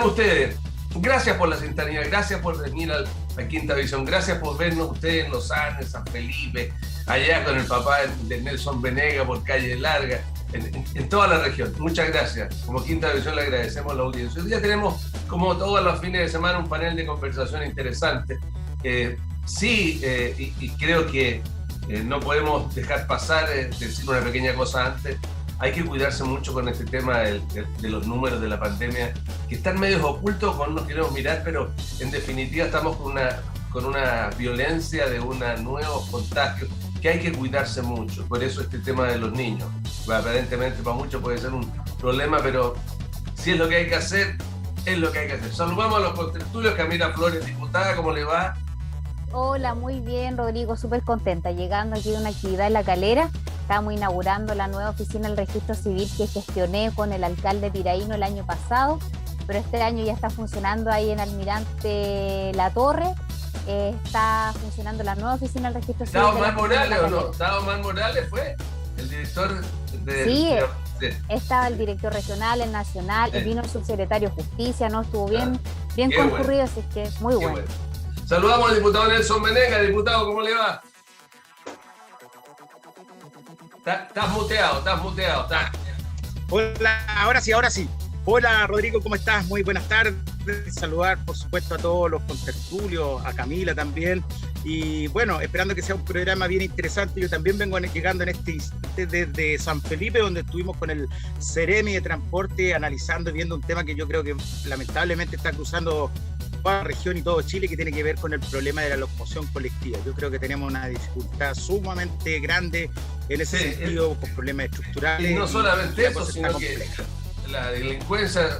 ustedes, gracias por la sintonía, gracias por venir a Quinta Visión, gracias por vernos ustedes en Los Andes, San Felipe, allá con el papá de Nelson Venegas por Calle Larga, en toda la región. Muchas gracias. Como Quinta Visión le agradecemos la audiencia. Hoy día tenemos, como todos los fines de semana, un panel de conversación interesante. Y creo que no podemos dejar pasar, decir una pequeña cosa antes. Hay que cuidarse mucho con este tema de los números de la pandemia, que están medios ocultos cuando nos queremos mirar, pero en definitiva estamos con una violencia de nuevos contagios que hay que cuidarse mucho. Por eso este tema de los niños, aparentemente para muchos puede ser un problema, pero si es lo que hay que hacer, es lo que hay que hacer. Saludamos a los contertulios. Camila Flores, diputada, ¿cómo le va? Hola, muy bien, Rodrigo, súper contenta. Llegando aquí de una actividad en La Calera, estamos inaugurando la nueva oficina del Registro Civil que gestioné con el alcalde Piraíno el año pasado, pero este año ya está funcionando ahí en Almirante La Torre. Está funcionando la nueva oficina del Registro Civil. ¿Estaba Omar Morales o no? ¿Estaba Omar Morales? ¿Fue el director de...? Sí, estaba el director regional, el nacional, vino el subsecretario de Justicia, ¿no? Estuvo bien concurrido, así que muy bueno. Saludamos al diputado Nelson Venegas. Diputado, ¿cómo le va? Estás muteado. Hola, ahora sí. Hola, Rodrigo, ¿cómo estás? Muy buenas tardes. Saludar, por supuesto, a todos los contertulios, a Camila también. Y bueno, esperando que sea un programa bien interesante. Yo también vengo llegando en este instante desde San Felipe, donde estuvimos con el Ceremi de Transporte analizando y viendo un tema que yo creo que lamentablemente está cruzando toda la región y todo Chile, que tiene que ver con el problema de la locomoción colectiva. Yo creo que tenemos una dificultad sumamente grande en ese sentido, con problemas estructurales. Y no solamente eso, sino que la delincuencia,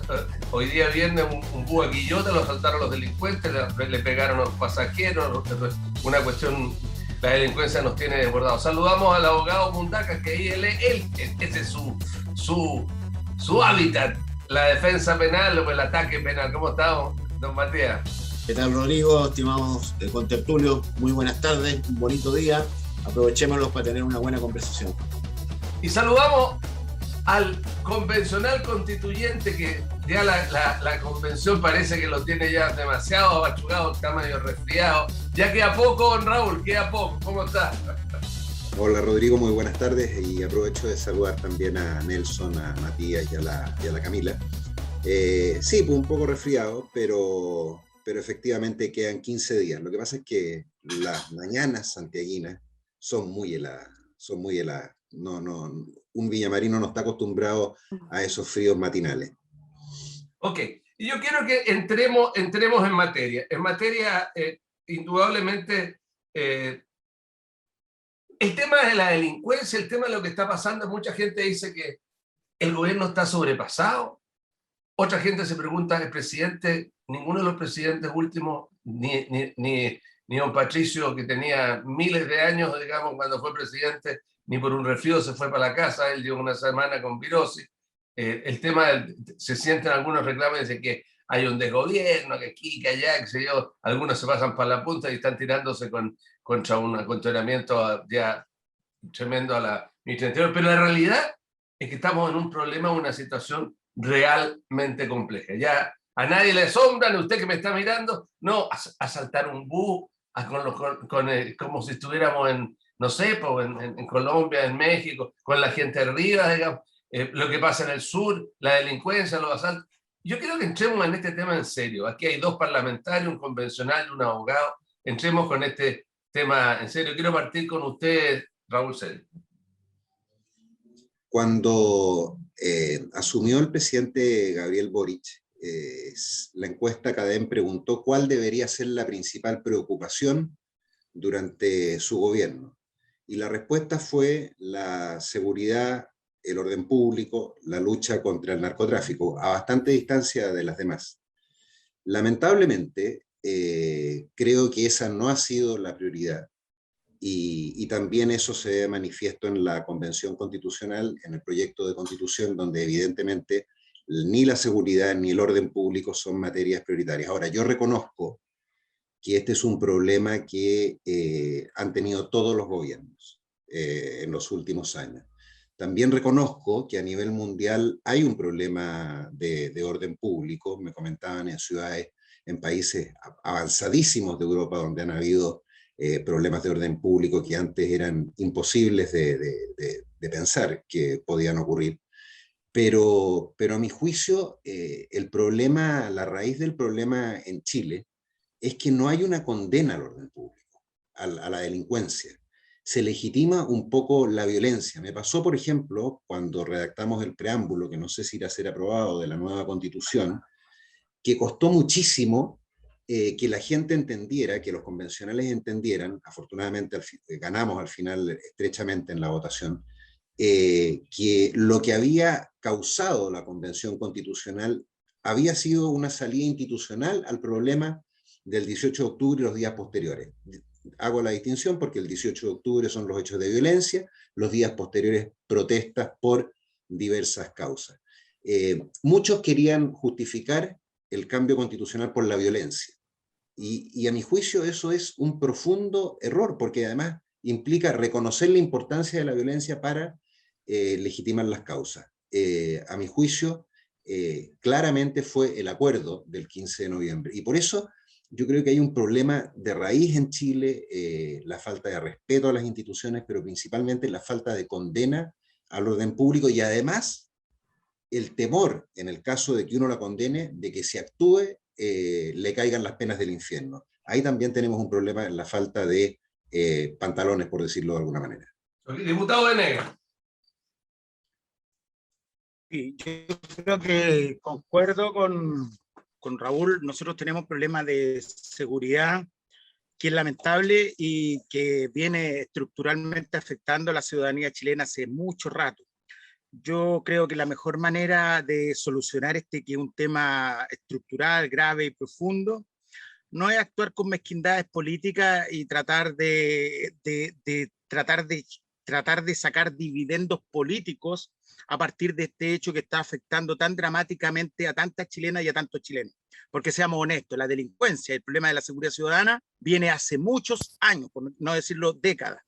hoy día viernes un búho a Quillota, lo asaltaron los delincuentes, le pegaron a los pasajeros, una cuestión, la delincuencia nos tiene desbordados. Saludamos al abogado Mundaca, que ahí ese es su hábitat, la defensa penal o el ataque penal. ¿Cómo estamos, don Matías? ¿Qué tal, Rodrigo? Estimados contertulios, muy buenas tardes, un bonito día. Aprovechémoslos para tener una buena conversación. Y saludamos al convencional constituyente, que ya la convención parece que lo tiene ya demasiado abachugado, está medio resfriado. Ya queda poco, don Raúl, queda poco. ¿Cómo está? Hola, Rodrigo, muy buenas tardes, y aprovecho de saludar también a Nelson, a Matías y a la Camila. Sí, pues un poco resfriado, pero efectivamente quedan 15 días. Lo que pasa es que las mañanas santiaguinas son muy heladas. No, un villamarino no está acostumbrado a esos fríos matinales. Ok, y yo quiero que entremos en materia. En materia, indudablemente, el tema de la delincuencia, el tema de lo que está pasando, mucha gente dice que el gobierno está sobrepasado. Otra gente se pregunta, el presidente, ninguno de los presidentes últimos, ni don Patricio, que tenía miles de años, digamos, cuando fue presidente, ni por un resfrío se fue para la casa, él llevó una semana con virosis. El tema, se sienten algunos reclamos de que hay un desgobierno, que aquí, que allá, que sé yo, algunos se pasan para la punta y están tirándose contra un acontonamiento ya tremendo a la ministra del Interior, pero la realidad es que estamos en un problema, una situación realmente compleja. Ya a nadie le asombra, ni usted que me está mirando, no asaltar un bus como si estuviéramos en, no sé, en Colombia, en México, con la gente arriba, digamos, lo que pasa en el sur, la delincuencia, los asaltos. Yo quiero que entremos en este tema en serio. Aquí hay dos parlamentarios, un convencional y un abogado. Entremos con este tema en serio. Quiero partir con usted, Raúl Celi. Cuando asumió el presidente Gabriel Boric, la encuesta CADEM preguntó cuál debería ser la principal preocupación durante su gobierno. Y la respuesta fue la seguridad, el orden público, la lucha contra el narcotráfico, a bastante distancia de las demás. Lamentablemente, creo que esa no ha sido la prioridad. Y también eso se ve manifiesto en la Convención Constitucional, en el proyecto de Constitución, donde evidentemente ni la seguridad ni el orden público son materias prioritarias. Ahora, yo reconozco que este es un problema que han tenido todos los gobiernos en los últimos años. También reconozco que a nivel mundial hay un problema de orden público. Me comentaban en ciudades, en países avanzadísimos de Europa, donde han habido problemas de orden público que antes eran imposibles de pensar que podían ocurrir. Pero a mi juicio, el problema, la raíz del problema en Chile es que no hay una condena al orden público, a la delincuencia. Se legitima un poco la violencia. Me pasó, por ejemplo, cuando redactamos el preámbulo, que no sé si irá a ser aprobado, de la nueva Constitución, que costó muchísimo que la gente entendiera, que los convencionales entendieran, afortunadamente ganamos al final estrechamente en la votación, que lo que había causado la Convención Constitucional había sido una salida institucional al problema del 18 de octubre y los días posteriores. Hago la distinción porque el 18 de octubre son los hechos de violencia, los días posteriores protestas por diversas causas. Muchos querían justificar el cambio constitucional por la violencia. Y a mi juicio eso es un profundo error, porque además implica reconocer la importancia de la violencia para legitimar las causas. A mi juicio, claramente fue el acuerdo del 15 de noviembre. Y por eso yo creo que hay un problema de raíz en Chile, la falta de respeto a las instituciones, pero principalmente la falta de condena al orden público y además el temor, en el caso de que uno la condene, de que si actúe le caigan las penas del infierno. Ahí también tenemos un problema en la falta de pantalones, por decirlo de alguna manera. Diputado Venegas. Sí, yo creo que concuerdo con Raúl. Nosotros tenemos problemas de seguridad que es lamentable y que viene estructuralmente afectando a la ciudadanía chilena hace mucho rato. Yo creo que la mejor manera de solucionar este, que es un tema estructural, grave y profundo, no es actuar con mezquindades políticas y tratar de sacar dividendos políticos a partir de este hecho que está afectando tan dramáticamente a tantas chilenas y a tantos chilenos. Porque seamos honestos, la delincuencia, el problema de la seguridad ciudadana viene hace muchos años, por no decirlo décadas.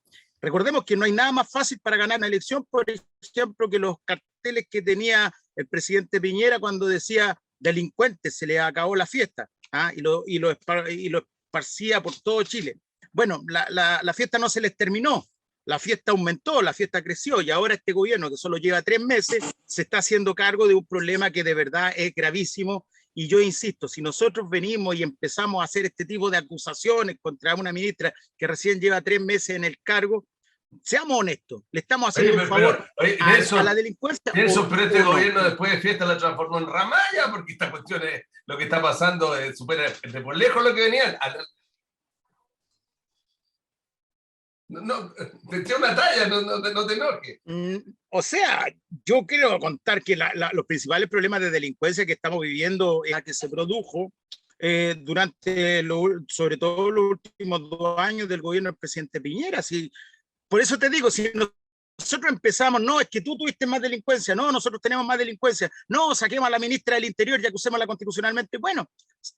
Recordemos que no hay nada más fácil para ganar una elección, por ejemplo, que los carteles que tenía el presidente Piñera cuando decía delincuentes, se le acabó la fiesta, ¿ah? y lo esparcía por todo Chile. Bueno, la fiesta no se les terminó, la fiesta aumentó, la fiesta creció y ahora este gobierno que solo lleva 3 meses se está haciendo cargo de un problema que de verdad es gravísimo. Y yo insisto, si nosotros venimos y empezamos a hacer este tipo de acusaciones contra una ministra que recién lleva 3 meses en el cargo, seamos honestos, le estamos haciendo un favor a la delincuencia. Nelson, pero este gobierno después de fiesta la transformó en ramalla, porque esta cuestión es lo que está pasando, supera de por lejos lo que venían. No, te eché una talla, no te enojes. O sea, yo quiero contar que los principales problemas de delincuencia que estamos viviendo es la que se produjo durante, sobre todo los últimos 2 años del gobierno del presidente Piñera. Sí, por eso te digo, si nosotros empezamos, no, es que tú tuviste más delincuencia, no, nosotros tenemos más delincuencia, no, saquemos a la ministra del Interior y acusémosla constitucionalmente. Bueno,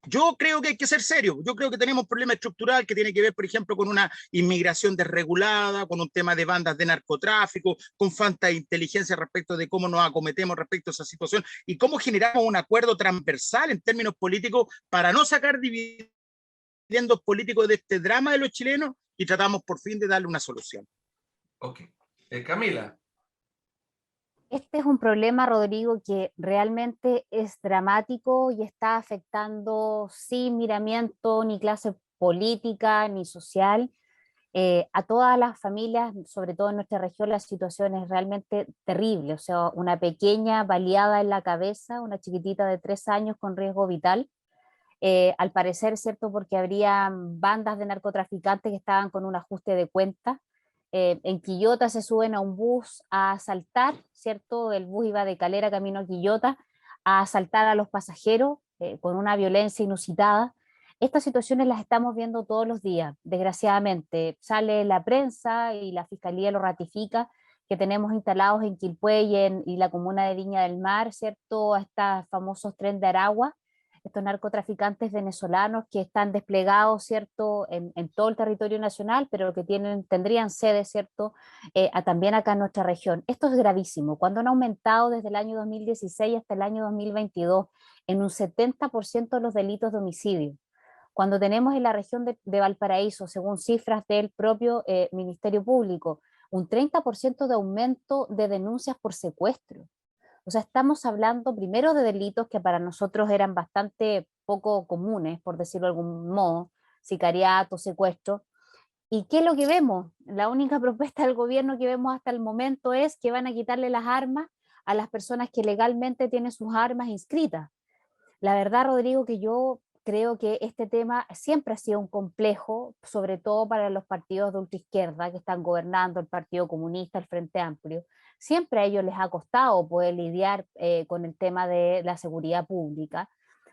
yo creo que hay que ser serio, yo creo que tenemos un problema estructural que tiene que ver, por ejemplo, con una inmigración desregulada, con un tema de bandas de narcotráfico, con falta de inteligencia respecto de cómo nos acometemos respecto a esa situación y cómo generamos un acuerdo transversal en términos políticos para no sacar dividendos políticos de este drama de los chilenos y tratamos por fin de darle una solución. Ok. Camila. Este es un problema, Rodrigo, que realmente es dramático y está afectando sin miramiento ni clase política ni social a todas las familias, sobre todo en nuestra región la situación es realmente terrible, o sea, una pequeña baleada en la cabeza, una chiquitita de 3 años con riesgo vital, al parecer, ¿cierto? Porque habría bandas de narcotraficantes que estaban con un ajuste de cuentas. En Quillota se suben a un bus a asaltar, ¿cierto? El bus iba de Calera camino a Quillota a asaltar a los pasajeros con una violencia inusitada. Estas situaciones las estamos viendo todos los días, desgraciadamente. Sale la prensa y la Fiscalía lo ratifica, que tenemos instalados en Quilpué y la comuna de Viña del Mar, ¿cierto? A estos famosos tren de Aragua, estos narcotraficantes venezolanos que están desplegados, ¿cierto?, en todo el territorio nacional, pero que tendrían sede, ¿cierto?, también acá en nuestra región. Esto es gravísimo. Cuando han aumentado desde el año 2016 hasta el año 2022 en un 70% los delitos de homicidio, cuando tenemos en la región de Valparaíso, según cifras del propio Ministerio Público, un 30% de aumento de denuncias por secuestro. O sea, estamos hablando primero de delitos que para nosotros eran bastante poco comunes, por decirlo de algún modo, sicariato, secuestro. ¿Y qué es lo que vemos? La única propuesta del gobierno que vemos hasta el momento es que van a quitarle las armas a las personas que legalmente tienen sus armas inscritas. La verdad, Rodrigo, que yo creo que este tema siempre ha sido un complejo, sobre todo para los partidos de ultraizquierda que están gobernando, el Partido Comunista, el Frente Amplio. Siempre a ellos les ha costado poder lidiar con el tema de la seguridad pública,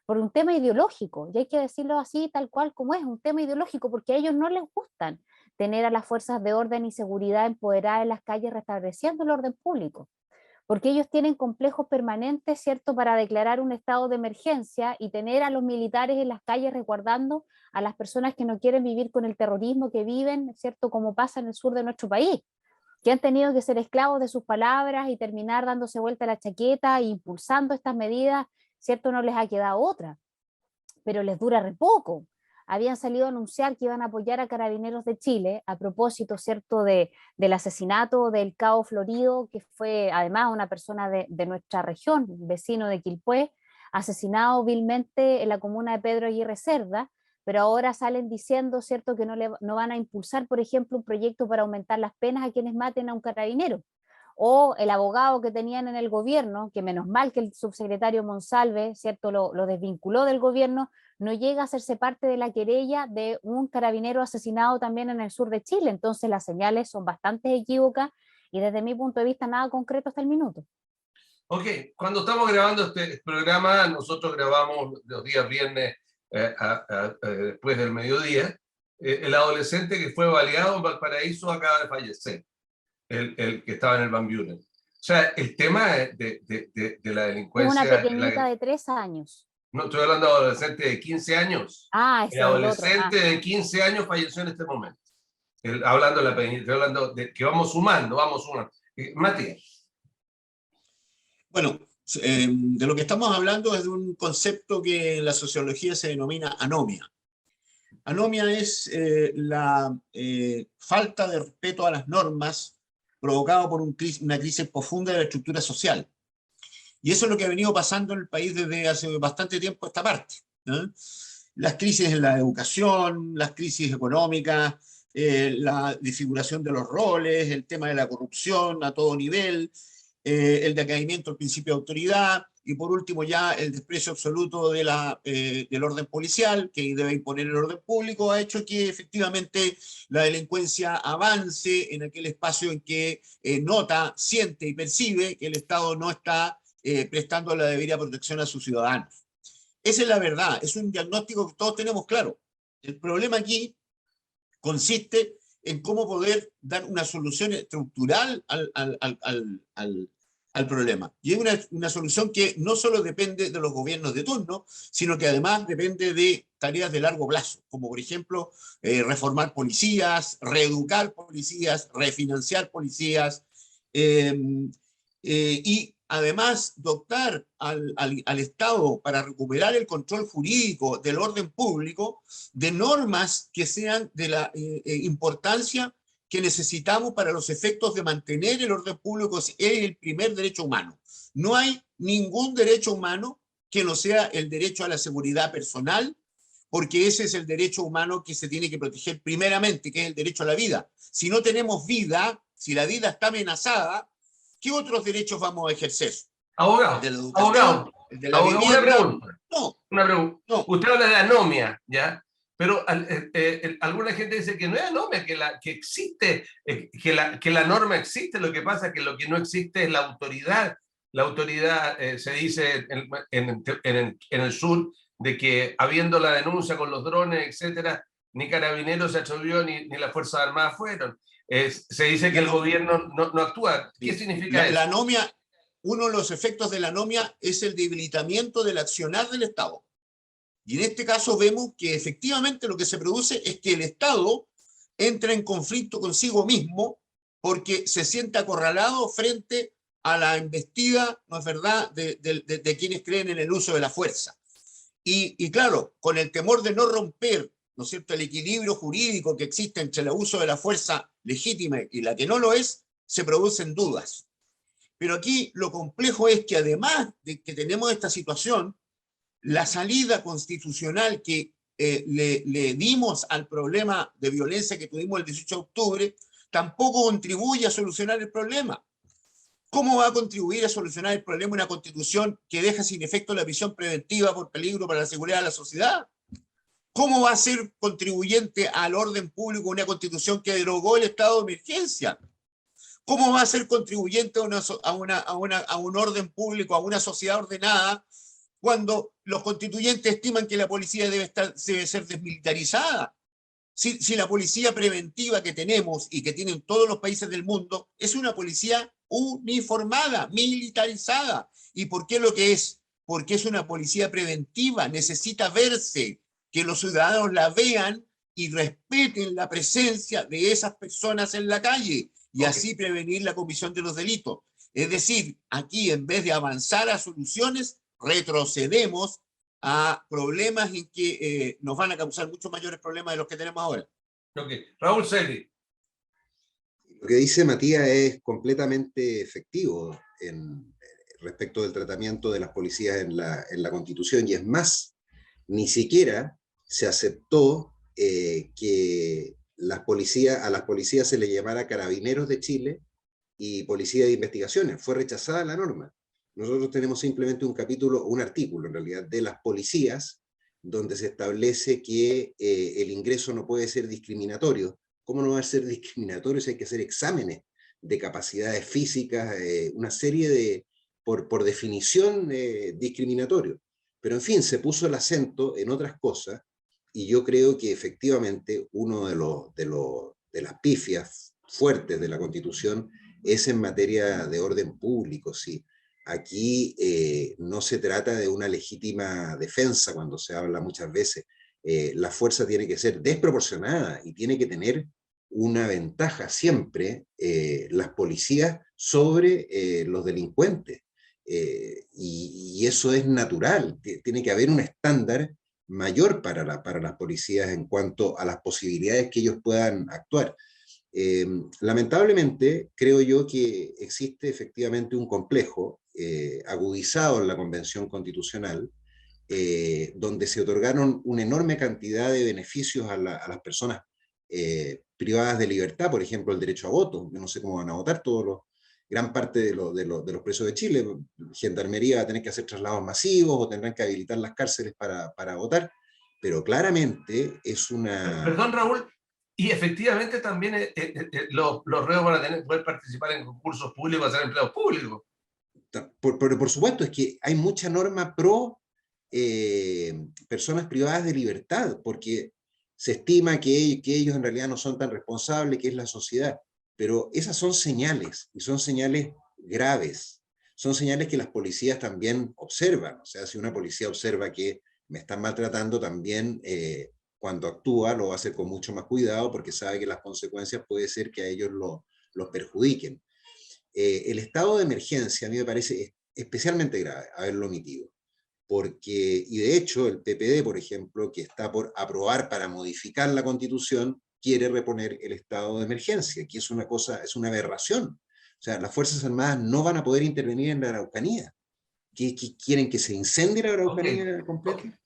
por un tema ideológico, y hay que decirlo así tal cual como es, un tema ideológico, porque a ellos no les gustan tener a las fuerzas de orden y seguridad empoderadas en las calles restableciendo el orden público, porque ellos tienen complejos permanentes, ¿cierto?, para declarar un estado de emergencia y tener a los militares en las calles resguardando a las personas que no quieren vivir con el terrorismo que viven, ¿cierto?, como pasa en el sur de nuestro país, que han tenido que ser esclavos de sus palabras y terminar dándose vuelta la chaqueta e impulsando estas medidas, ¿cierto? No les ha quedado otra, pero les dura re poco. Habían salido a anunciar que iban a apoyar a Carabineros de Chile a propósito, ¿cierto?, del asesinato del cabo Florido, que fue además una persona de nuestra región, vecino de Quilpué, asesinado vilmente en la comuna de Pedro Aguirre Cerda, pero ahora salen diciendo, ¿cierto?, que no van a impulsar, por ejemplo, un proyecto para aumentar las penas a quienes maten a un carabinero. O el abogado que tenían en el gobierno, que menos mal que el subsecretario Monsalve, ¿cierto?, lo desvinculó del gobierno, no llega a hacerse parte de la querella de un carabinero asesinado también en el sur de Chile. Entonces las señales son bastante equívocas y desde mi punto de vista nada concreto hasta el minuto. Ok, cuando estamos grabando este programa, nosotros grabamos los días viernes después del mediodía. El adolescente que fue baleado en Valparaíso acaba de fallecer, el que estaba en el Van Buren. O sea, el tema de la delincuencia... Una pequeñita de 3 años. No, estoy hablando de adolescente de 15 años. Ah, ese el adolescente es el otro. de 15 años falleció en este momento. Hablando de la pequeñita, estoy hablando de que vamos sumando. Matías. Bueno, de lo que estamos hablando es de un concepto que en la sociología se denomina anomia. Anomia es la falta de respeto a las normas provocado por una crisis profunda de la estructura social. Y eso es lo que ha venido pasando en el país desde hace bastante tiempo a esta parte, ¿no? Las crisis en la educación, las crisis económicas, la desfiguración de los roles, el tema de la corrupción a todo nivel, el decaimiento del principio de autoridad, y por último ya el desprecio absoluto del orden policial, que debe imponer el orden público, ha hecho que efectivamente la delincuencia avance en aquel espacio en que nota, siente y percibe que el Estado no está prestando la debida protección a sus ciudadanos. Esa es la verdad, es un diagnóstico que todos tenemos claro. El problema aquí consiste en cómo poder dar una solución estructural al problema. Y es una solución que no solo depende de los gobiernos de turno, sino que además depende de tareas de largo plazo, como por ejemplo reformar policías, reeducar policías, refinanciar policías, y además dotar al Estado para recuperar el control jurídico del orden público de normas que sean de la importancia que necesitamos para los efectos de mantener el orden público. Es el primer derecho humano. No hay ningún derecho humano que no sea el derecho a la seguridad personal, porque ese es el derecho humano que se tiene que proteger primeramente, que es el derecho a la vida. Si no tenemos vida, si la vida está amenazada, ¿qué otros derechos vamos a ejercer? Abogado, ¿El de la educación? ¿El de la vivienda? una pregunta. No. Una pregunta. No. Usted habla de anomia, ¿ya? Pero alguna gente dice que no es anomia, que existe, que la norma existe, lo que pasa es que lo que no existe es la autoridad. La autoridad, se dice en el sur, de que habiendo la denuncia con los drones, etcétera, ni Carabineros se atrevió ni las Fuerzas Armadas fueron. Se dice que el gobierno no actúa. ¿Qué significa eso? La anomia, uno de los efectos de la anomia es el debilitamiento del accionar del Estado. Y en este caso vemos que efectivamente lo que se produce es que el Estado entra en conflicto consigo mismo porque se siente acorralado frente a la embestida, ¿no es verdad?, de quienes creen en el uso de la fuerza. Y claro, con el temor de no romper, ¿no es cierto?, el equilibrio jurídico que existe entre el uso de la fuerza legítima y la que no lo es, se producen dudas. Pero aquí lo complejo es que además de que tenemos esta situación, la salida constitucional que le dimos al problema de violencia que tuvimos el 18 de octubre tampoco contribuye a solucionar el problema. ¿Cómo va a contribuir a solucionar el problema una constitución que deja sin efecto la prisión preventiva por peligro para la seguridad de la sociedad? ¿Cómo va a ser contribuyente al orden público una constitución que derogó el estado de emergencia? ¿Cómo va a ser contribuyente a un orden público, a una sociedad ordenada, cuando los constituyentes estiman que la policía debe ser desmilitarizada? Si la policía preventiva que tenemos y que tienen todos los países del mundo es una policía uniformada, militarizada. ¿Y por qué lo que es? Porque es una policía preventiva, necesita verse, que los ciudadanos la vean y respeten la presencia de esas personas en la calle y así prevenir la comisión de los delitos. Es decir, aquí en vez de avanzar a soluciones, retrocedemos a problemas en que nos van a causar muchos mayores problemas de los que tenemos ahora. Raúl Celi. Lo que dice Matías es completamente efectivo respecto del tratamiento de las policías en la Constitución, y es más, ni siquiera se aceptó que a las policías se le llamara Carabineros de Chile y Policía de Investigaciones. Fue rechazada la norma. Nosotros tenemos simplemente un artículo en realidad de las policías, donde se establece que el ingreso no puede ser discriminatorio. ¿Cómo no va a ser discriminatorio si hay que hacer exámenes de capacidades físicas, una serie por definición, discriminatorio? Pero en fin, se puso el acento en otras cosas, y yo creo que efectivamente uno de las pifias fuertes de la Constitución es en materia de orden público, sí. Aquí no se trata de una legítima defensa cuando se habla muchas veces. La fuerza tiene que ser desproporcionada y tiene que tener una ventaja siempre las policías sobre los delincuentes. Y eso es natural. Tiene que haber un estándar mayor para las policías en cuanto a las posibilidades que ellos puedan actuar. Lamentablemente, creo yo que existe efectivamente un complejo agudizado en la Convención Constitucional, donde se otorgaron una enorme cantidad de beneficios a las personas privadas de libertad, por ejemplo, el derecho a voto. Yo no sé cómo van a votar gran parte de los presos de Chile. Gendarmería va a tener que hacer traslados masivos o tendrán que habilitar las cárceles para votar, pero claramente es una... Perdón, Raúl, y efectivamente también los reos van a poder participar en concursos públicos, a ser empleados públicos. Por supuesto, es que hay mucha norma pro personas privadas de libertad, porque se estima que ellos en realidad no son tan responsables, que es la sociedad. Pero esas son señales, y son señales graves. Son señales que las policías también observan. O sea, si una policía observa que me están maltratando, también cuando actúa lo va a hacer con mucho más cuidado, porque sabe que las consecuencias puede ser que a ellos los perjudiquen. El estado de emergencia a mí me parece especialmente grave haberlo omitido, porque, y de hecho el PPD, por ejemplo, que está por aprobar para modificar la Constitución, quiere reponer el estado de emergencia, que es es una aberración. O sea, las Fuerzas Armadas no van a poder intervenir en la Araucanía. ¿Qué quieren, que se incendie la Araucanía completa?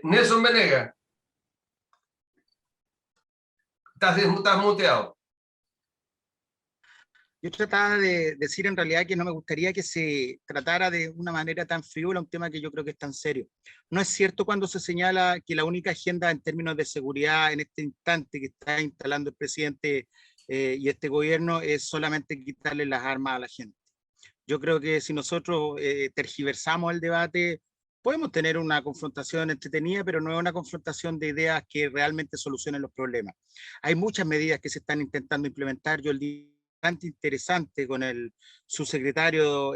Nelson Venegas. Estás muteado. Yo trataba de decir en realidad que no me gustaría que se tratara de una manera tan frívola un tema que yo creo que es tan serio. No es cierto cuando se señala que la única agenda en términos de seguridad en este instante que está instalando el presidente y este gobierno es solamente quitarle las armas a la gente. Yo creo que si nosotros tergiversamos el debate, podemos tener una confrontación entretenida, pero no es una confrontación de ideas que realmente solucionen los problemas. Hay muchas medidas que se están intentando implementar. Yo el día bastante interesante con el subsecretario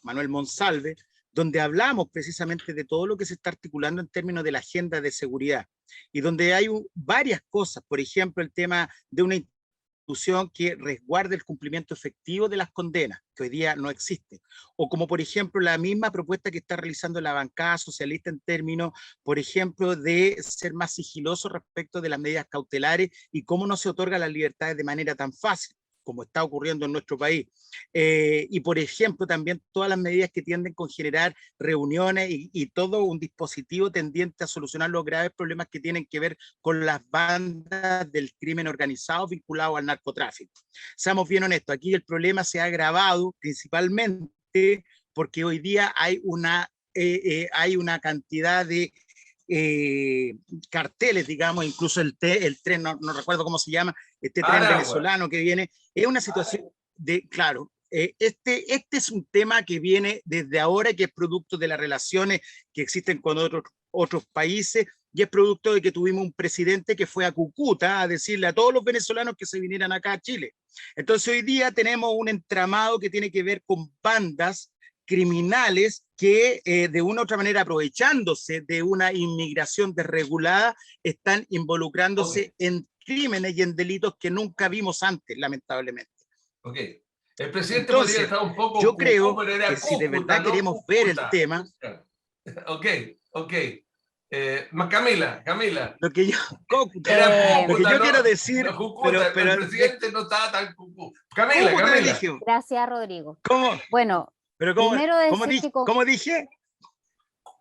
Manuel Monsalve, donde hablamos precisamente de todo lo que se está articulando en términos de la agenda de seguridad, y donde hay varias cosas, por ejemplo, el tema de una institución que resguarde el cumplimiento efectivo de las condenas, que hoy día no existe, o como por ejemplo la misma propuesta que está realizando la bancada socialista en términos, por ejemplo, de ser más sigiloso respecto de las medidas cautelares y cómo no se otorgan las libertades de manera tan fácil, como está ocurriendo en nuestro país. Y por ejemplo, también todas las medidas que tienden con generar reuniones y todo un dispositivo tendiente a solucionar los graves problemas que tienen que ver con las bandas del crimen organizado vinculado al narcotráfico. Seamos bien honestos, aquí el problema se ha agravado principalmente porque hoy día hay una cantidad de carteles, digamos, incluso el tren, no recuerdo cómo se llama, este tren venezolano que viene, es una situación de, claro, este es un tema que viene desde ahora, que es producto de las relaciones que existen con otros países, y es producto de que tuvimos un presidente que fue a Cúcuta a decirle a todos los venezolanos que se vinieran acá a Chile. Entonces hoy día tenemos un entramado que tiene que ver con bandas criminales que de una u otra manera, aprovechándose de una inmigración desregulada, están involucrándose en crímenes y en delitos que nunca vimos antes, lamentablemente. Ok. El presidente Entonces, podría estar un poco yo creo pero era que si de Cúcuta, verdad no queremos Cúcuta. ver el tema... Ok. Camila. Lo que yo, Era Cúcuta, lo que yo no, quiero decir... no Cúcuta, pero el presidente no estaba tan Cúcuta. Camila. Gracias, Rodrigo. ¿Cómo? Bueno, Pero primero decir que ¿cómo dije?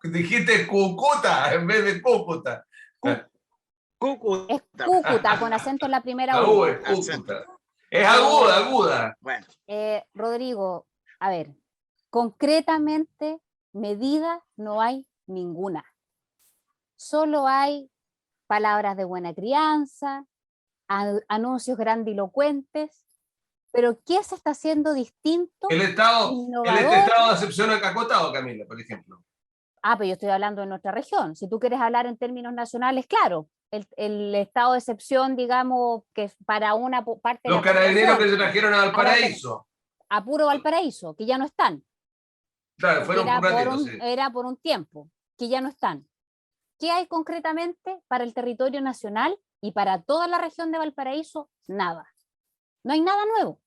Dijiste Cúcuta en vez de Cúcuta. Cúcuta. Es Cúcuta, con acento en la primera U. Es Cúcuta. Es aguda. Bueno. Rodrigo, a ver, concretamente, medidas no hay ninguna. Solo hay palabras de buena crianza, anuncios grandilocuentes, pero ¿qué se está haciendo distinto? El estado de excepción acotado, Camila, por ejemplo. Pero yo estoy hablando de nuestra región. Si tú quieres hablar en términos nacionales, claro, el estado de excepción, digamos, que es para una parte de los carabineros que se trajeron a Valparaíso. A puro Valparaíso, que ya no están. Claro, fueron era por un tiempo, que ya no están. ¿Qué hay concretamente para el territorio nacional y para toda la región de Valparaíso? Nada. No hay nada nuevo.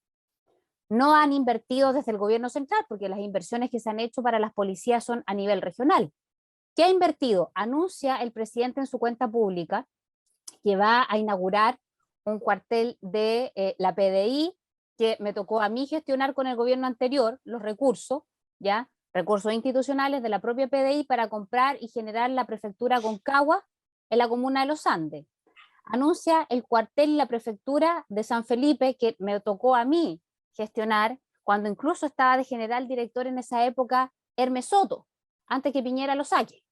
No han invertido desde el gobierno central, porque las inversiones que se han hecho para las policías son a nivel regional. ¿Qué ha invertido? Anuncia el presidente en su cuenta pública que va a inaugurar un cuartel de la PDI, que me tocó a mí gestionar con el gobierno anterior los recursos, ¿ya? Recursos institucionales de la propia PDI para comprar y generar la prefectura Concagua en la comuna de Los Andes. Anuncia el cuartel y la prefectura de San Felipe, que me tocó a mí gestionar, cuando incluso estaba de general director en esa época Hermes Soto, antes que Piñera lo saque.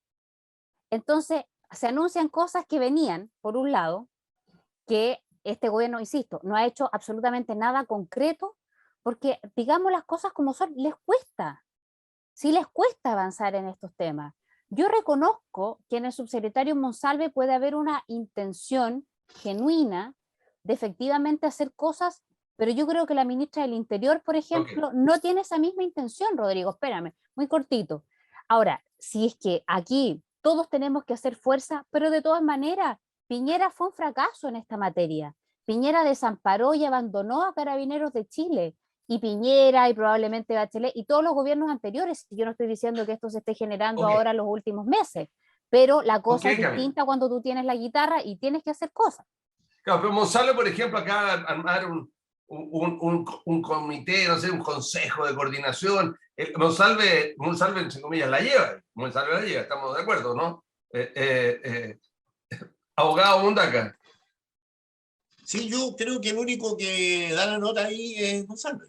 Entonces, se anuncian cosas que venían, por un lado, que este gobierno, insisto, no ha hecho absolutamente nada concreto, porque, digamos las cosas como son, les cuesta. Sí les cuesta avanzar en estos temas. Yo reconozco que en el subsecretario Monsalve puede haber una intención genuina de efectivamente hacer cosas, pero yo creo que la ministra del Interior, por ejemplo, no tiene esa misma intención, Rodrigo, espérame, muy cortito. Ahora, si es que aquí todos tenemos que hacer fuerza, pero de todas maneras, Piñera fue un fracaso en esta materia. Piñera desamparó y abandonó a Carabineros de Chile, y Piñera y probablemente Bachelet y todos los gobiernos anteriores. Yo no estoy diciendo que esto se esté generando ahora en los últimos meses, pero la cosa es distinta cuando tú tienes la guitarra y tienes que hacer cosas. Claro, pero Monsalve, por ejemplo, acaba de armar un comité, no sé, un consejo de coordinación. Monsalve, entre comillas, la lleva. Monsalve la lleva, estamos de acuerdo, ¿no? Abogado Mundaca. Sí, yo creo que el único que da la nota ahí es Monsalve.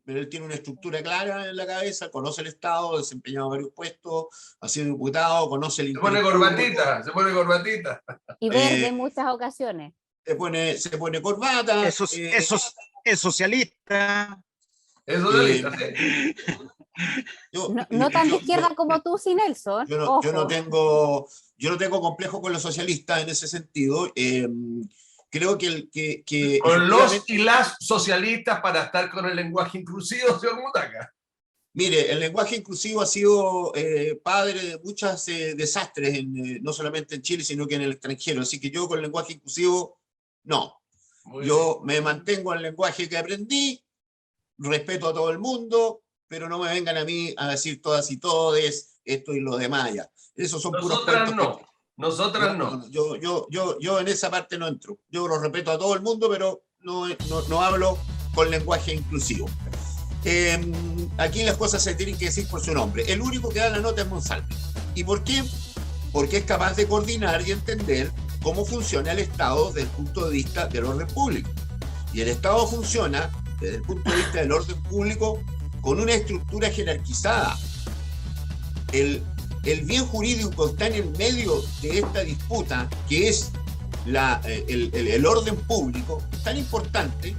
Pero él tiene una estructura clara en la cabeza, conoce el Estado, ha desempeñado varios puestos, ha sido diputado, conoce el... Se pone corbatita. Y verde en muchas ocasiones. Se pone corbata. Es socialista. Es socialista, sí. No tan de izquierda como tú, sí, Nelson. Yo no tengo complejo con los socialistas en ese sentido. Creo que con los y las socialistas para estar con el lenguaje inclusivo, señor Mundaca. Mire, el lenguaje inclusivo ha sido padre de muchos desastres, no solamente en Chile, sino que en el extranjero. Así que yo con el lenguaje inclusivo, no. Yo me mantengo al lenguaje que aprendí, respeto a todo el mundo, pero no me vengan a mí a decir todas y todes, esto y lo demás ya. Esos son puros Nosotras cuentos no, que... nosotras no. Yo en esa parte no entro. Yo lo respeto a todo el mundo, pero no hablo con lenguaje inclusivo. Aquí las cosas se tienen que decir por su nombre. El único que da la nota es Monsalve. ¿Y por qué? Porque es capaz de coordinar y entender cómo funciona el Estado desde el punto de vista del orden público. Y el Estado funciona desde el punto de vista del orden público con una estructura jerarquizada. El bien jurídico está en el medio de esta disputa, que es el orden público, es tan importante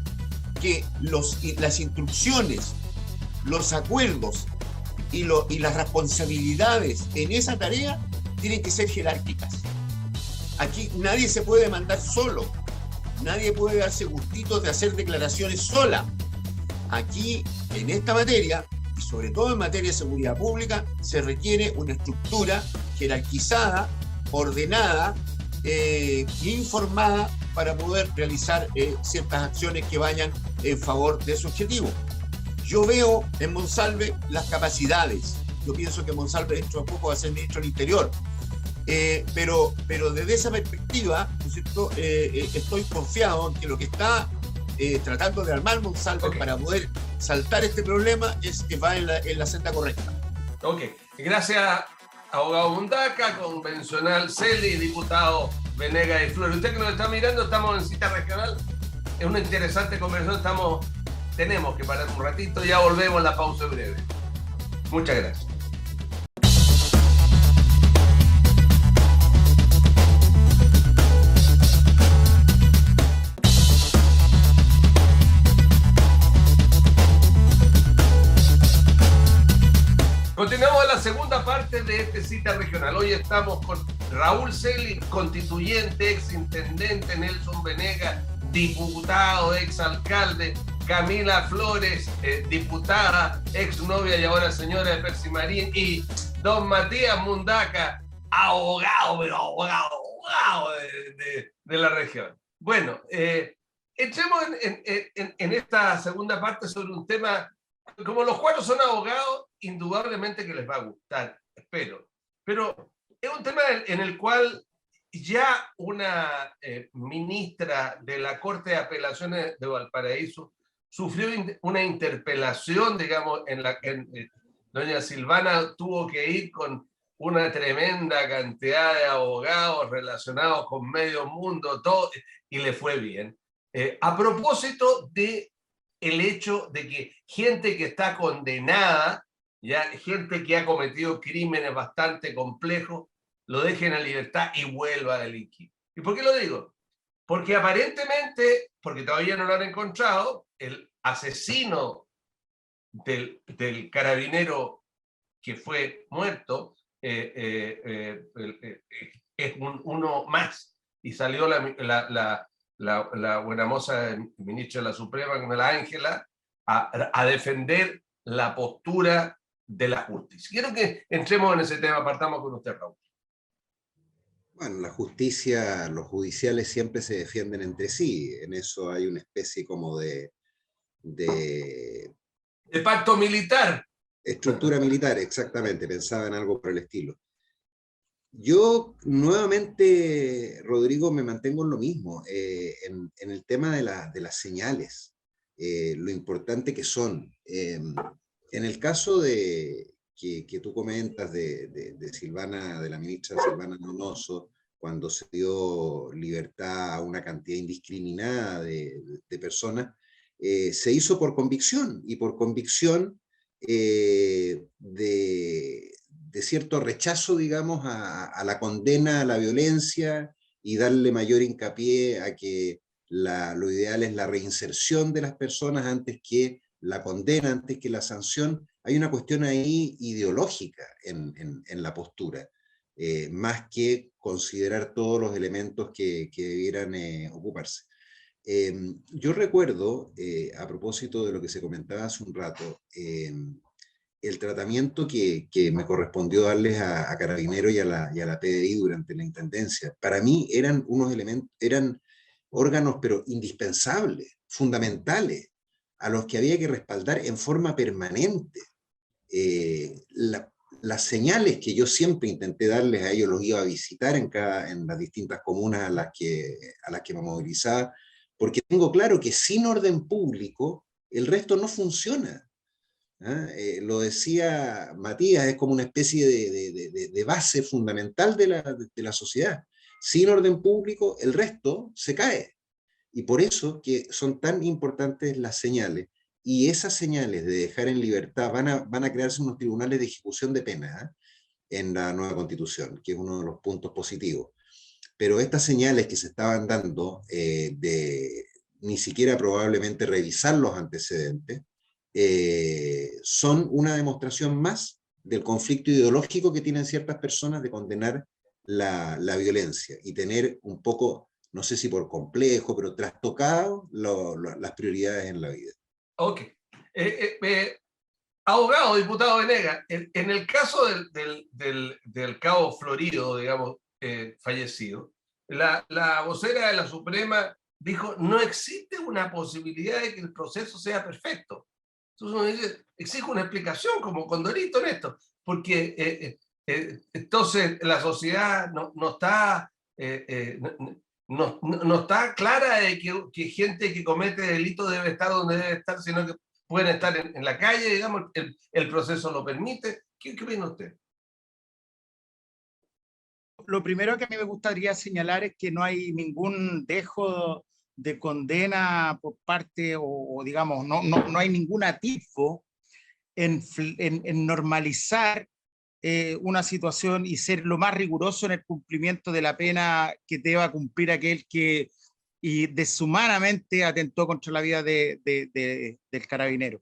que las instrucciones, los acuerdos y las responsabilidades en esa tarea tienen que ser jerárquicas. Aquí nadie se puede mandar solo, nadie puede darse gustitos de hacer declaraciones sola. Aquí, en esta materia, y sobre todo en materia de seguridad pública, se requiere una estructura jerarquizada, ordenada, informada para poder realizar ciertas acciones que vayan en favor de ese objetivo. Yo veo en Monsalve las capacidades. Yo pienso que Monsalve dentro de poco va a ser ministro del Interior. Pero desde esa perspectiva, ¿no es cierto? Estoy confiado en que lo que está tratando de armar Monsalve para poder saltar este problema es que va en la senda correcta. Ok, gracias, abogado Mundaca, convencional Celi, diputado Venegas y Flores. Usted que nos está mirando, estamos en Cita Regional. Es una interesante conversación. Tenemos que parar un ratito, ya volvemos, la pausa breve. Muchas gracias. Continuamos en la segunda parte de este Cita Regional. Hoy estamos con Raúl Celi, constituyente, exintendente, Nelson Venegas, diputado, exalcalde, Camila Flores, diputada, exnovia y ahora señora de Percy Marín, y don Matías Mundaca, abogado de la región. Bueno, entremos en esta segunda parte sobre un tema. Como los cuatro son abogados, indudablemente que les va a gustar, espero. Pero es un tema en el cual ya una ministra de la Corte de Apelaciones de Valparaíso sufrió una interpelación, digamos, doña Silvana tuvo que ir con una tremenda cantidad de abogados relacionados con medio mundo, todo, y le fue bien. A propósito de el hecho de que gente que está condenada, ya gente que ha cometido crímenes bastante complejos, lo dejen en libertad y vuelva a delinquir. ¿Y por qué lo digo? Porque aparentemente, porque todavía no lo han encontrado, el asesino del carabinero que fue muerto es uno más. Y salió la buena moza ministra de la Suprema, como la Ángela, a defender la postura de la justicia. Quiero que entremos en ese tema, partamos con usted, Raúl. Bueno, la justicia, los judiciales siempre se defienden entre sí, en eso hay una especie como de pacto militar. Estructura militar, exactamente, pensaba en algo por el estilo. Yo nuevamente, Rodrigo, me mantengo en lo mismo, en el tema de las señales, lo importante que son. En el caso que tú comentas de Silvana, de la ministra Silvana Donoso, cuando se dio libertad a una cantidad indiscriminada de personas, se hizo por convicción, y por convicción de cierto rechazo, digamos, a la condena a la violencia y darle mayor hincapié a que lo ideal es la reinserción de las personas antes que la condena, antes que la sanción. Hay una cuestión ahí ideológica en la postura, más que considerar todos los elementos que debieran ocuparse. Yo recuerdo, a propósito de lo que se comentaba hace un rato, el tratamiento que me correspondió darles a Carabineros y a la PDI durante la intendencia, para mí eran unos elementos, eran órganos pero indispensables, fundamentales, a los que había que respaldar en forma permanente. Las señales que yo siempre intenté darles a ellos, los iba a visitar en las distintas comunas a las que me movilizaba, porque tengo claro que sin orden público el resto no funciona. Lo decía Matías, es como una especie de base fundamental de la sociedad. Sin orden público el resto se cae. Y por eso que son tan importantes las señales. Y esas señales de dejar en libertad van a crearse unos tribunales de ejecución de penas en la nueva Constitución, que es uno de los puntos positivos. Pero estas señales que se estaban dando de ni siquiera probablemente revisar los antecedentes, son una demostración más del conflicto ideológico que tienen ciertas personas de condenar la violencia y tener un poco, no sé si por complejo, pero trastocado las prioridades en la vida. Ok. Abogado, diputado Venegas, en el caso del cabo Florido, digamos, fallecido, la vocera de la Suprema dijo, no existe una posibilidad de que el proceso sea perfecto. Entonces uno dice, exige una explicación como Condorito en esto, porque entonces la sociedad no está... no está clara de que gente que comete delitos debe estar donde debe estar, sino que pueden estar en la calle, digamos, el proceso lo permite. ¿Qué opina usted? Lo primero que a mí me gustaría señalar es que no hay ningún dejo de condena por parte, o digamos, no hay ningún atisbo en normalizar una situación y ser lo más riguroso en el cumplimiento de la pena que deba cumplir aquel que y deshumanamente atentó contra la vida del carabinero.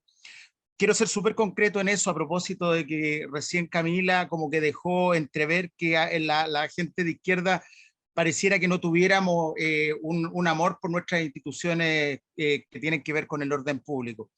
Quiero ser súper concreto en eso a propósito de que recién Camila como que dejó entrever que la gente de izquierda pareciera que no tuviéramos un amor por nuestras instituciones que tienen que ver con el orden público.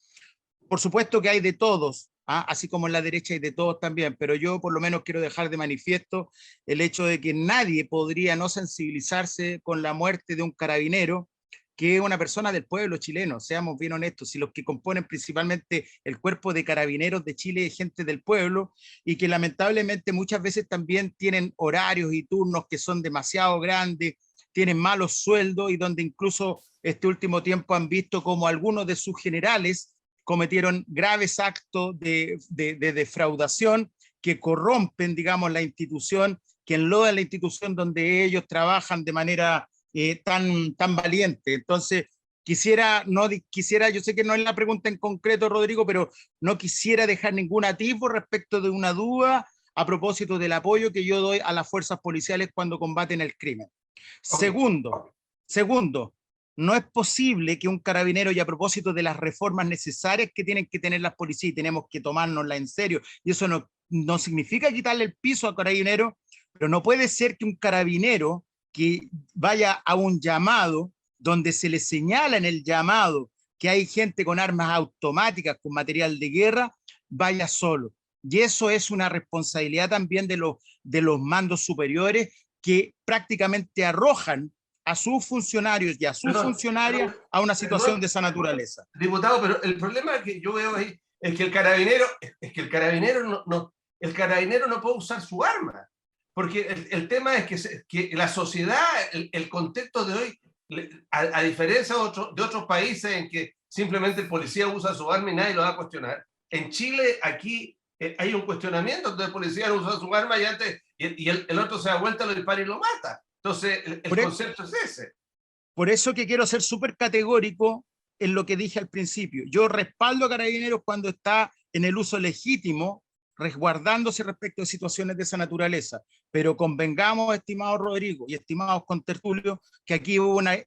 Por supuesto que hay de todos, así como en la derecha hay de todos también, pero yo por lo menos quiero dejar de manifiesto el hecho de que nadie podría no sensibilizarse con la muerte de un carabinero, que es una persona del pueblo chileno, seamos bien honestos, y los que componen principalmente el cuerpo de carabineros de Chile es gente del pueblo, y que lamentablemente muchas veces también tienen horarios y turnos que son demasiado grandes, tienen malos sueldos, y donde incluso este último tiempo han visto como algunos de sus generales cometieron graves actos de defraudación que corrompen, digamos, la institución, que enlodan la institución donde ellos trabajan de manera tan valiente. Entonces, yo sé que no es la pregunta en concreto, Rodrigo, pero no quisiera dejar ningún atisbo respecto de una duda a propósito del apoyo que yo doy a las fuerzas policiales cuando combaten el crimen. Segundo, no es posible que un carabinero, y a propósito de las reformas necesarias que tienen que tener las policías, y tenemos que tomárnosla en serio, y eso no significa quitarle el piso a carabinero, pero no puede ser que un carabinero que vaya a un llamado donde se le señala en el llamado que hay gente con armas automáticas, con material de guerra, vaya solo. Y eso es una responsabilidad también de los mandos superiores que prácticamente arrojan a sus funcionarios y a sus funcionarias a una situación de esa naturaleza. Diputado, pero el problema que yo veo ahí es que el carabinero no puede usar su arma, porque el tema es que la sociedad, el contexto de hoy, a diferencia de otros países en que simplemente el policía usa su arma y nadie lo va a cuestionar, en Chile aquí hay un cuestionamiento, entonces el policía no usa su arma y el otro se da vuelta, lo dispara y lo mata. Entonces, el concepto es ese. Por eso que quiero ser súper categórico en lo que dije al principio. Yo respaldo a Carabineros cuando está en el uso legítimo, resguardándose respecto de situaciones de esa naturaleza. Pero convengamos, estimado Rodrigo y estimados contertulios, que aquí hubo una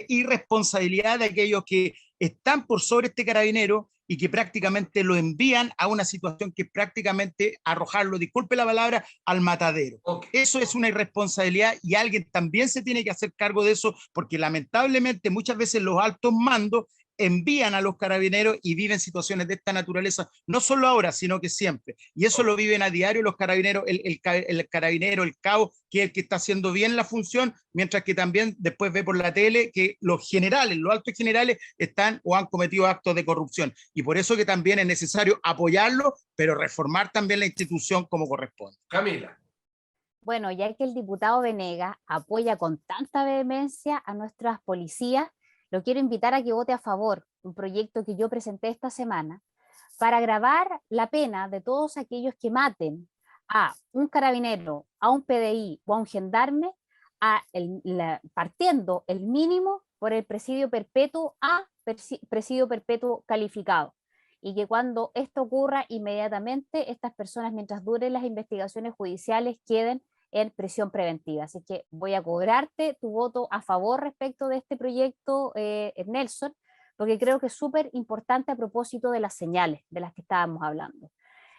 irresponsabilidad de aquellos que están por sobre este carabinero y que prácticamente lo envían a una situación que prácticamente arrojarlo, disculpe la palabra, al matadero. Okay. Eso es una irresponsabilidad y alguien también se tiene que hacer cargo de eso, porque lamentablemente muchas veces los altos mandos envían a los carabineros y viven situaciones de esta naturaleza, no solo ahora, sino que siempre. Y eso lo viven a diario los carabineros, el carabinero, el cabo, que es el que está haciendo bien la función, mientras que también después ve por la tele que los generales, los altos generales están o han cometido actos de corrupción. Y por eso que también es necesario apoyarlo, pero reformar también la institución como corresponde. Camila. Bueno, ya que el diputado Venegas apoya con tanta vehemencia a nuestras policías, lo quiero invitar a que vote a favor de un proyecto que yo presenté esta semana para agravar la pena de todos aquellos que maten a un carabinero, a un PDI o a un gendarme, partiendo el mínimo por el presidio perpetuo a presidio perpetuo calificado. Y que cuando esto ocurra inmediatamente, estas personas, mientras duren las investigaciones judiciales, queden en prisión preventiva. Así que voy a cobrarte tu voto a favor respecto de este proyecto, Nelson, porque creo que es súper importante a propósito de las señales de las que estábamos hablando.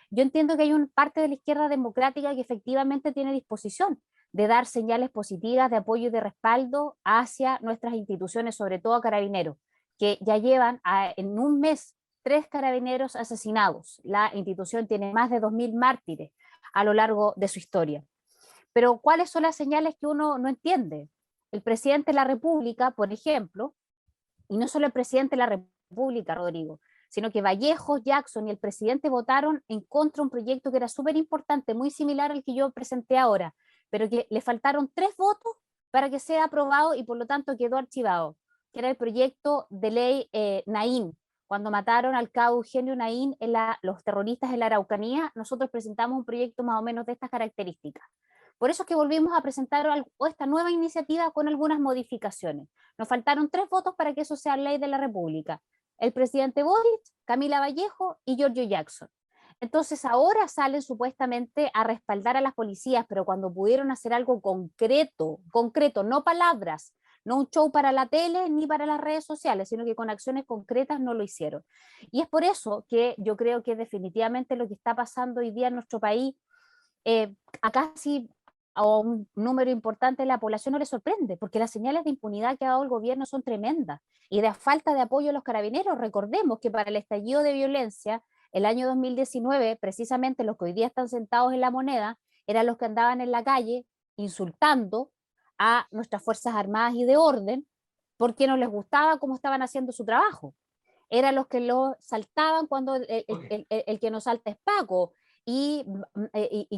Yo entiendo que hay una parte de la izquierda democrática que efectivamente tiene disposición de dar señales positivas de apoyo y de respaldo hacia nuestras instituciones, sobre todo a Carabineros, que ya llevan en un mes 3 carabineros asesinados. La institución tiene más de 2.000 mártires a lo largo de su historia. Pero ¿cuáles son las señales que uno no entiende? El presidente de la República, por ejemplo, y no solo el presidente de la República, Rodrigo, sino que Vallejos, Jackson y el presidente votaron en contra de un proyecto que era súper importante, muy similar al que yo presenté ahora, pero que le faltaron 3 votos para que sea aprobado y por lo tanto quedó archivado, que era el proyecto de ley Naín. Cuando mataron al cabo Eugenio Naín, los terroristas en la Araucanía, nosotros presentamos un proyecto más o menos de estas características. Por eso es que volvimos a presentar esta nueva iniciativa con algunas modificaciones. Nos faltaron 3 votos para que eso sea ley de la República. El presidente Boric, Camila Vallejo y Giorgio Jackson. Entonces ahora salen supuestamente a respaldar a las policías, pero cuando pudieron hacer algo concreto, no palabras, no un show para la tele ni para las redes sociales, sino que con acciones concretas no lo hicieron. Y es por eso que yo creo que definitivamente lo que está pasando hoy día en nuestro país, a casi a un número importante de la población no le sorprende, porque las señales de impunidad que ha dado el gobierno son tremendas, y de falta de apoyo a los carabineros. Recordemos que para el estallido de violencia, el año 2019, precisamente los que hoy día están sentados en la Moneda, eran los que andaban en la calle insultando a nuestras Fuerzas Armadas y de orden, porque no les gustaba cómo estaban haciendo su trabajo. Eran los que lo saltaban cuando el que nos salta es Paco, y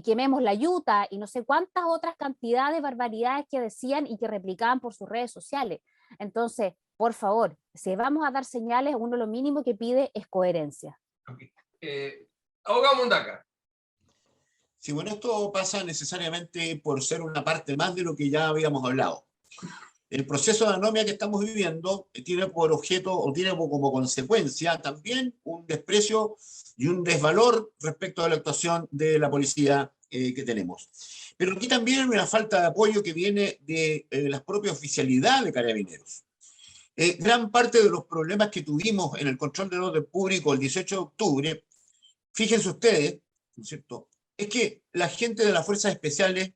quememos la yuta, y no sé cuántas otras cantidades de barbaridades que decían y que replicaban por sus redes sociales. Entonces, por favor, si vamos a dar señales, uno lo mínimo que pide es coherencia. Abogado Mundaca. Sí, bueno, esto pasa necesariamente por ser una parte más de lo que ya habíamos hablado. El proceso de anomia que estamos viviendo tiene por objeto o tiene como consecuencia también un desprecio y un desvalor respecto a la actuación de la policía que tenemos. Pero aquí también hay una falta de apoyo que viene de la propia oficialidad de Carabineros. Gran parte de los problemas que tuvimos en el control del orden público el 18 de octubre, fíjense ustedes, ¿no es cierto?, es que la gente de las fuerzas especiales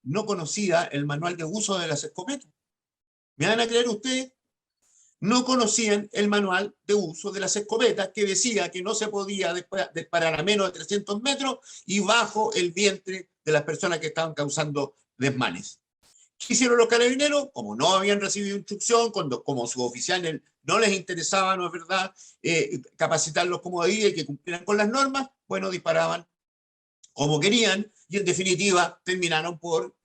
no conocía el manual de uso de las escopetas. ¿Me van a creer ustedes? No conocían el manual de uso de las escopetas, que decía que no se podía disparar a menos de 300 metros y bajo el vientre de las personas que estaban causando desmanes. ¿Qué hicieron los carabineros? Como no habían recibido instrucción, como sus oficiales no les interesaba, ¿no es verdad?, capacitarlos como debía y que cumplieran con las normas, bueno, disparaban como querían y en definitiva terminaron por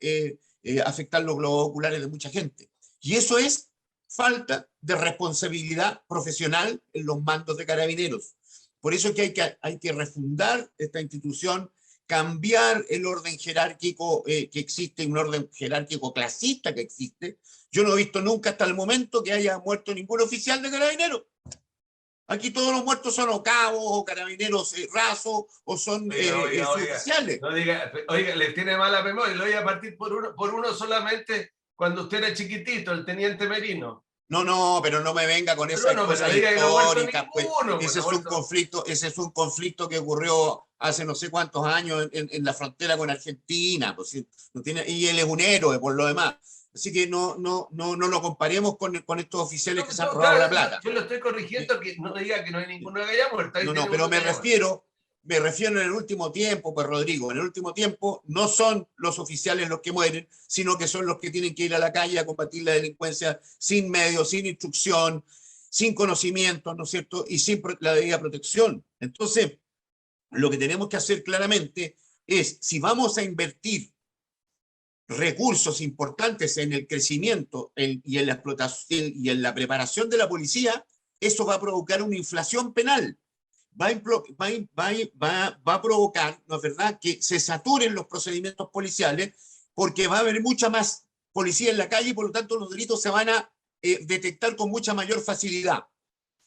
afectar los globos oculares de mucha gente. Y eso es falta de responsabilidad profesional en los mandos de Carabineros. Por eso es que hay que refundar esta institución, cambiar el orden jerárquico que existe, un orden jerárquico clasista que existe. Yo no he visto nunca hasta el momento que haya muerto ningún oficial de Carabineros. Aquí todos los muertos son o cabos, o carabineros rasos, o son suboficiales. No diga, oiga, le tiene mala memoria, lo voy a partir por uno solamente cuando usted era chiquitito, el teniente Merino. No, pero no me venga con esas cosas históricas. Pues, ese es un conflicto que ocurrió hace no sé cuántos años en la frontera con Argentina. Pues, no tiene, y él es un héroe por lo demás. Así que no lo comparemos con estos oficiales que se han No, robado la claro, plata. yo lo estoy corrigiendo, que no diga que no hay ninguno que haya muerto. No, pero me refiero en el último tiempo, pues Rodrigo, en el último tiempo no son los oficiales los que mueren, sino que son los que tienen que ir a la calle a combatir la delincuencia sin medios, sin instrucción, sin conocimiento, ¿no es cierto? Y sin la debida protección. Entonces, lo que tenemos que hacer claramente es, si vamos a invertir recursos importantes en el crecimiento y en la explotación y en la preparación de la policía, eso va a provocar una inflación penal. Va a provocar, ¿no es verdad?, que se saturen los procedimientos policiales, porque va a haber mucha más policía en la calle y por lo tanto los delitos se van a detectar con mucha mayor facilidad.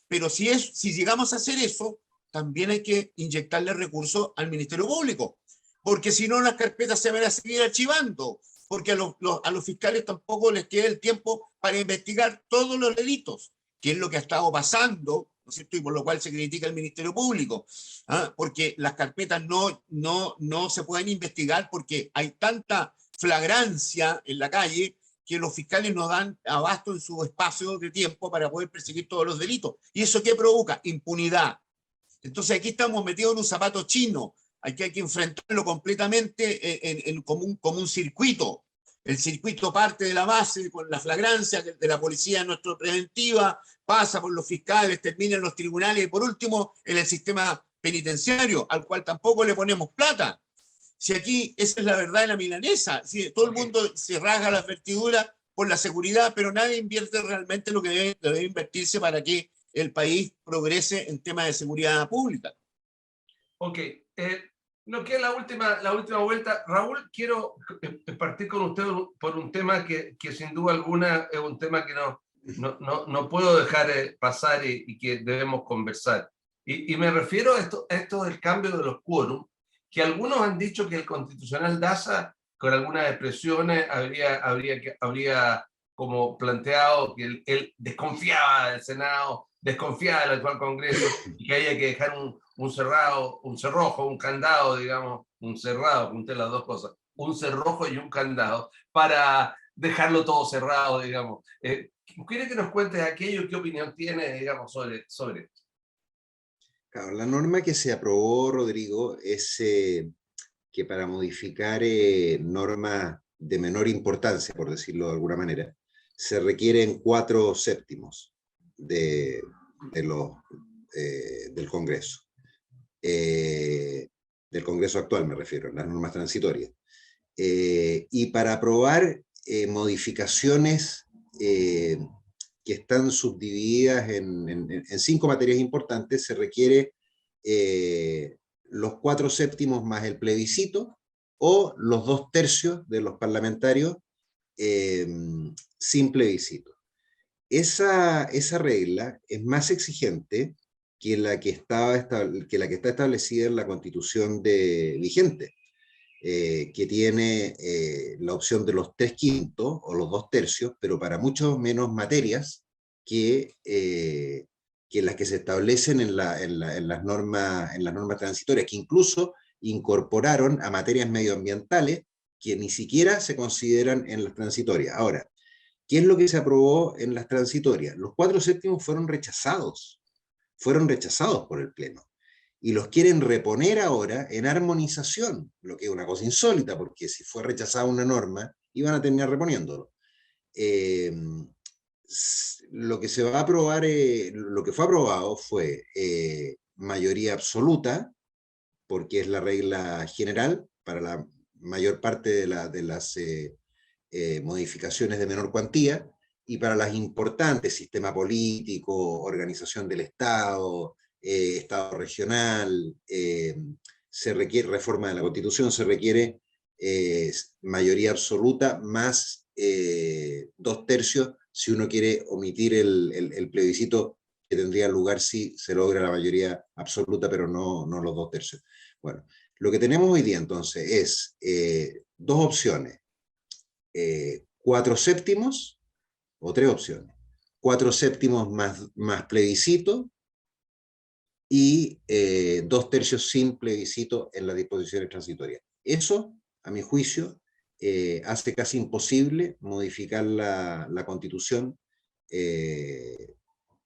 Pero si llegamos a hacer eso, también hay que inyectarle recursos al Ministerio Público, porque si no las carpetas se van a seguir archivando, porque a los fiscales tampoco les queda el tiempo para investigar todos los delitos, que es lo que ha estado pasando, ¿no es cierto? Y por lo cual se critica al Ministerio Público, porque las carpetas no se pueden investigar porque hay tanta flagrancia en la calle que los fiscales no dan abasto en su espacio de tiempo para poder perseguir todos los delitos. ¿Y eso qué provoca? Impunidad. Entonces aquí estamos metidos en un zapato chino. Hay que enfrentarlo completamente como un circuito. El circuito parte de la base con la flagrancia de la policía nuestra preventiva, pasa por los fiscales, termina en los tribunales y por último en el sistema penitenciario, al cual tampoco le ponemos plata. Si aquí esa es la verdad de la milanesa, si todo el mundo se rasga las vestiduras por la seguridad, pero nadie invierte realmente lo que debe invertirse para que el país progrese en temas de seguridad pública. Ok, no queda la última vuelta. Raúl, quiero partir con usted por un tema que sin duda alguna es un tema que no puedo dejar pasar y que debemos conversar. Y me refiero a esto del cambio de los quórum, que algunos han dicho que el constitucional Daza, con algunas expresiones, habría como planteado que él desconfiaba del Senado, desconfiaba del actual Congreso, y que había que dejar un cerrojo, un candado, digamos, un cerrado, junté las dos cosas, un cerrojo y un candado, para dejarlo todo cerrado, digamos. ¿Quiere que nos cuentes aquello? ¿Qué opinión tiene, digamos, sobre esto? Claro, la norma que se aprobó, Rodrigo, es que para modificar normas de menor importancia, por decirlo de alguna manera, se requieren 4/7 del Congreso. Del Congreso actual me refiero, las normas transitorias. Y para aprobar modificaciones que están subdivididas en 5 materias importantes, se requiere los 4/7 más el plebiscito o los 2/3 de los parlamentarios sin plebiscito. Esa regla es más exigente que la que está establecida en la Constitución vigente, que tiene la opción de los 3/5 o los 2/3, pero para mucho menos materias que las que se establecen en las normas transitorias, que incluso incorporaron a materias medioambientales que ni siquiera se consideran en las transitorias. Ahora, ¿qué es lo que se aprobó en las transitorias? Los 4/7 fueron rechazados por el Pleno. Y los quieren reponer ahora en armonización, lo que es una cosa insólita, porque si fue rechazada una norma, iban a terminar reponiéndolo. Lo que se va a aprobar, lo que fue aprobado fue mayoría absoluta, porque es la regla general para la mayor parte de las modificaciones de menor cuantía, y para las importantes, sistema político, organización del Estado, Estado regional, se requiere reforma de la Constitución, se requiere mayoría absoluta más 2/3 si uno quiere omitir el plebiscito, que tendría lugar si se logra la mayoría absoluta, pero no los 2/3. Bueno, lo que tenemos hoy día entonces es 2 opciones, 4/7 o 3 opciones, 4/7 más plebiscito y 2/3 sin plebiscito en las disposiciones transitorias. Eso, a mi juicio, hace casi imposible modificar la Constitución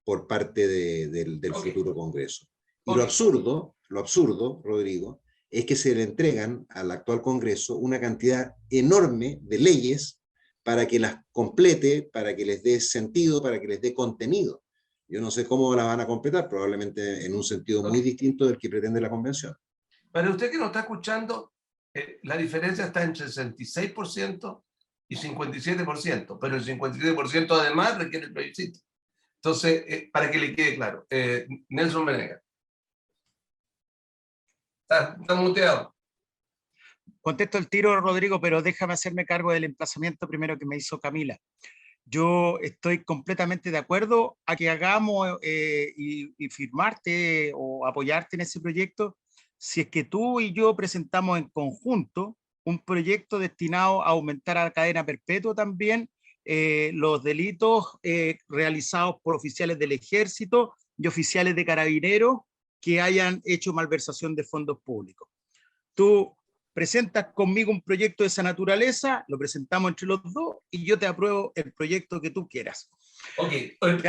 por parte del futuro Congreso. Y lo absurdo, Rodrigo, es que se le entregan al actual Congreso una cantidad enorme de leyes para que las complete, para que les dé sentido, para que les dé contenido. Yo no sé cómo las van a completar, probablemente en un sentido muy distinto del que pretende la Convención. Para usted que nos está escuchando, la diferencia está entre 66% y 57%, pero el 57% además requiere el plebiscito. Entonces, para que le quede claro, Nelson Venegas. Está muteado. Contesto el tiro, Rodrigo, pero déjame hacerme cargo del emplazamiento primero que me hizo Camila. Yo estoy completamente de acuerdo a que hagamos y firmarte o apoyarte en ese proyecto si es que tú y yo presentamos en conjunto un proyecto destinado a aumentar a la cadena perpetua también los delitos realizados por oficiales del ejército y oficiales de carabineros que hayan hecho malversación de fondos públicos. Tú presentas conmigo un proyecto de esa naturaleza, lo presentamos entre los dos y yo te apruebo el proyecto que tú quieras. Ok,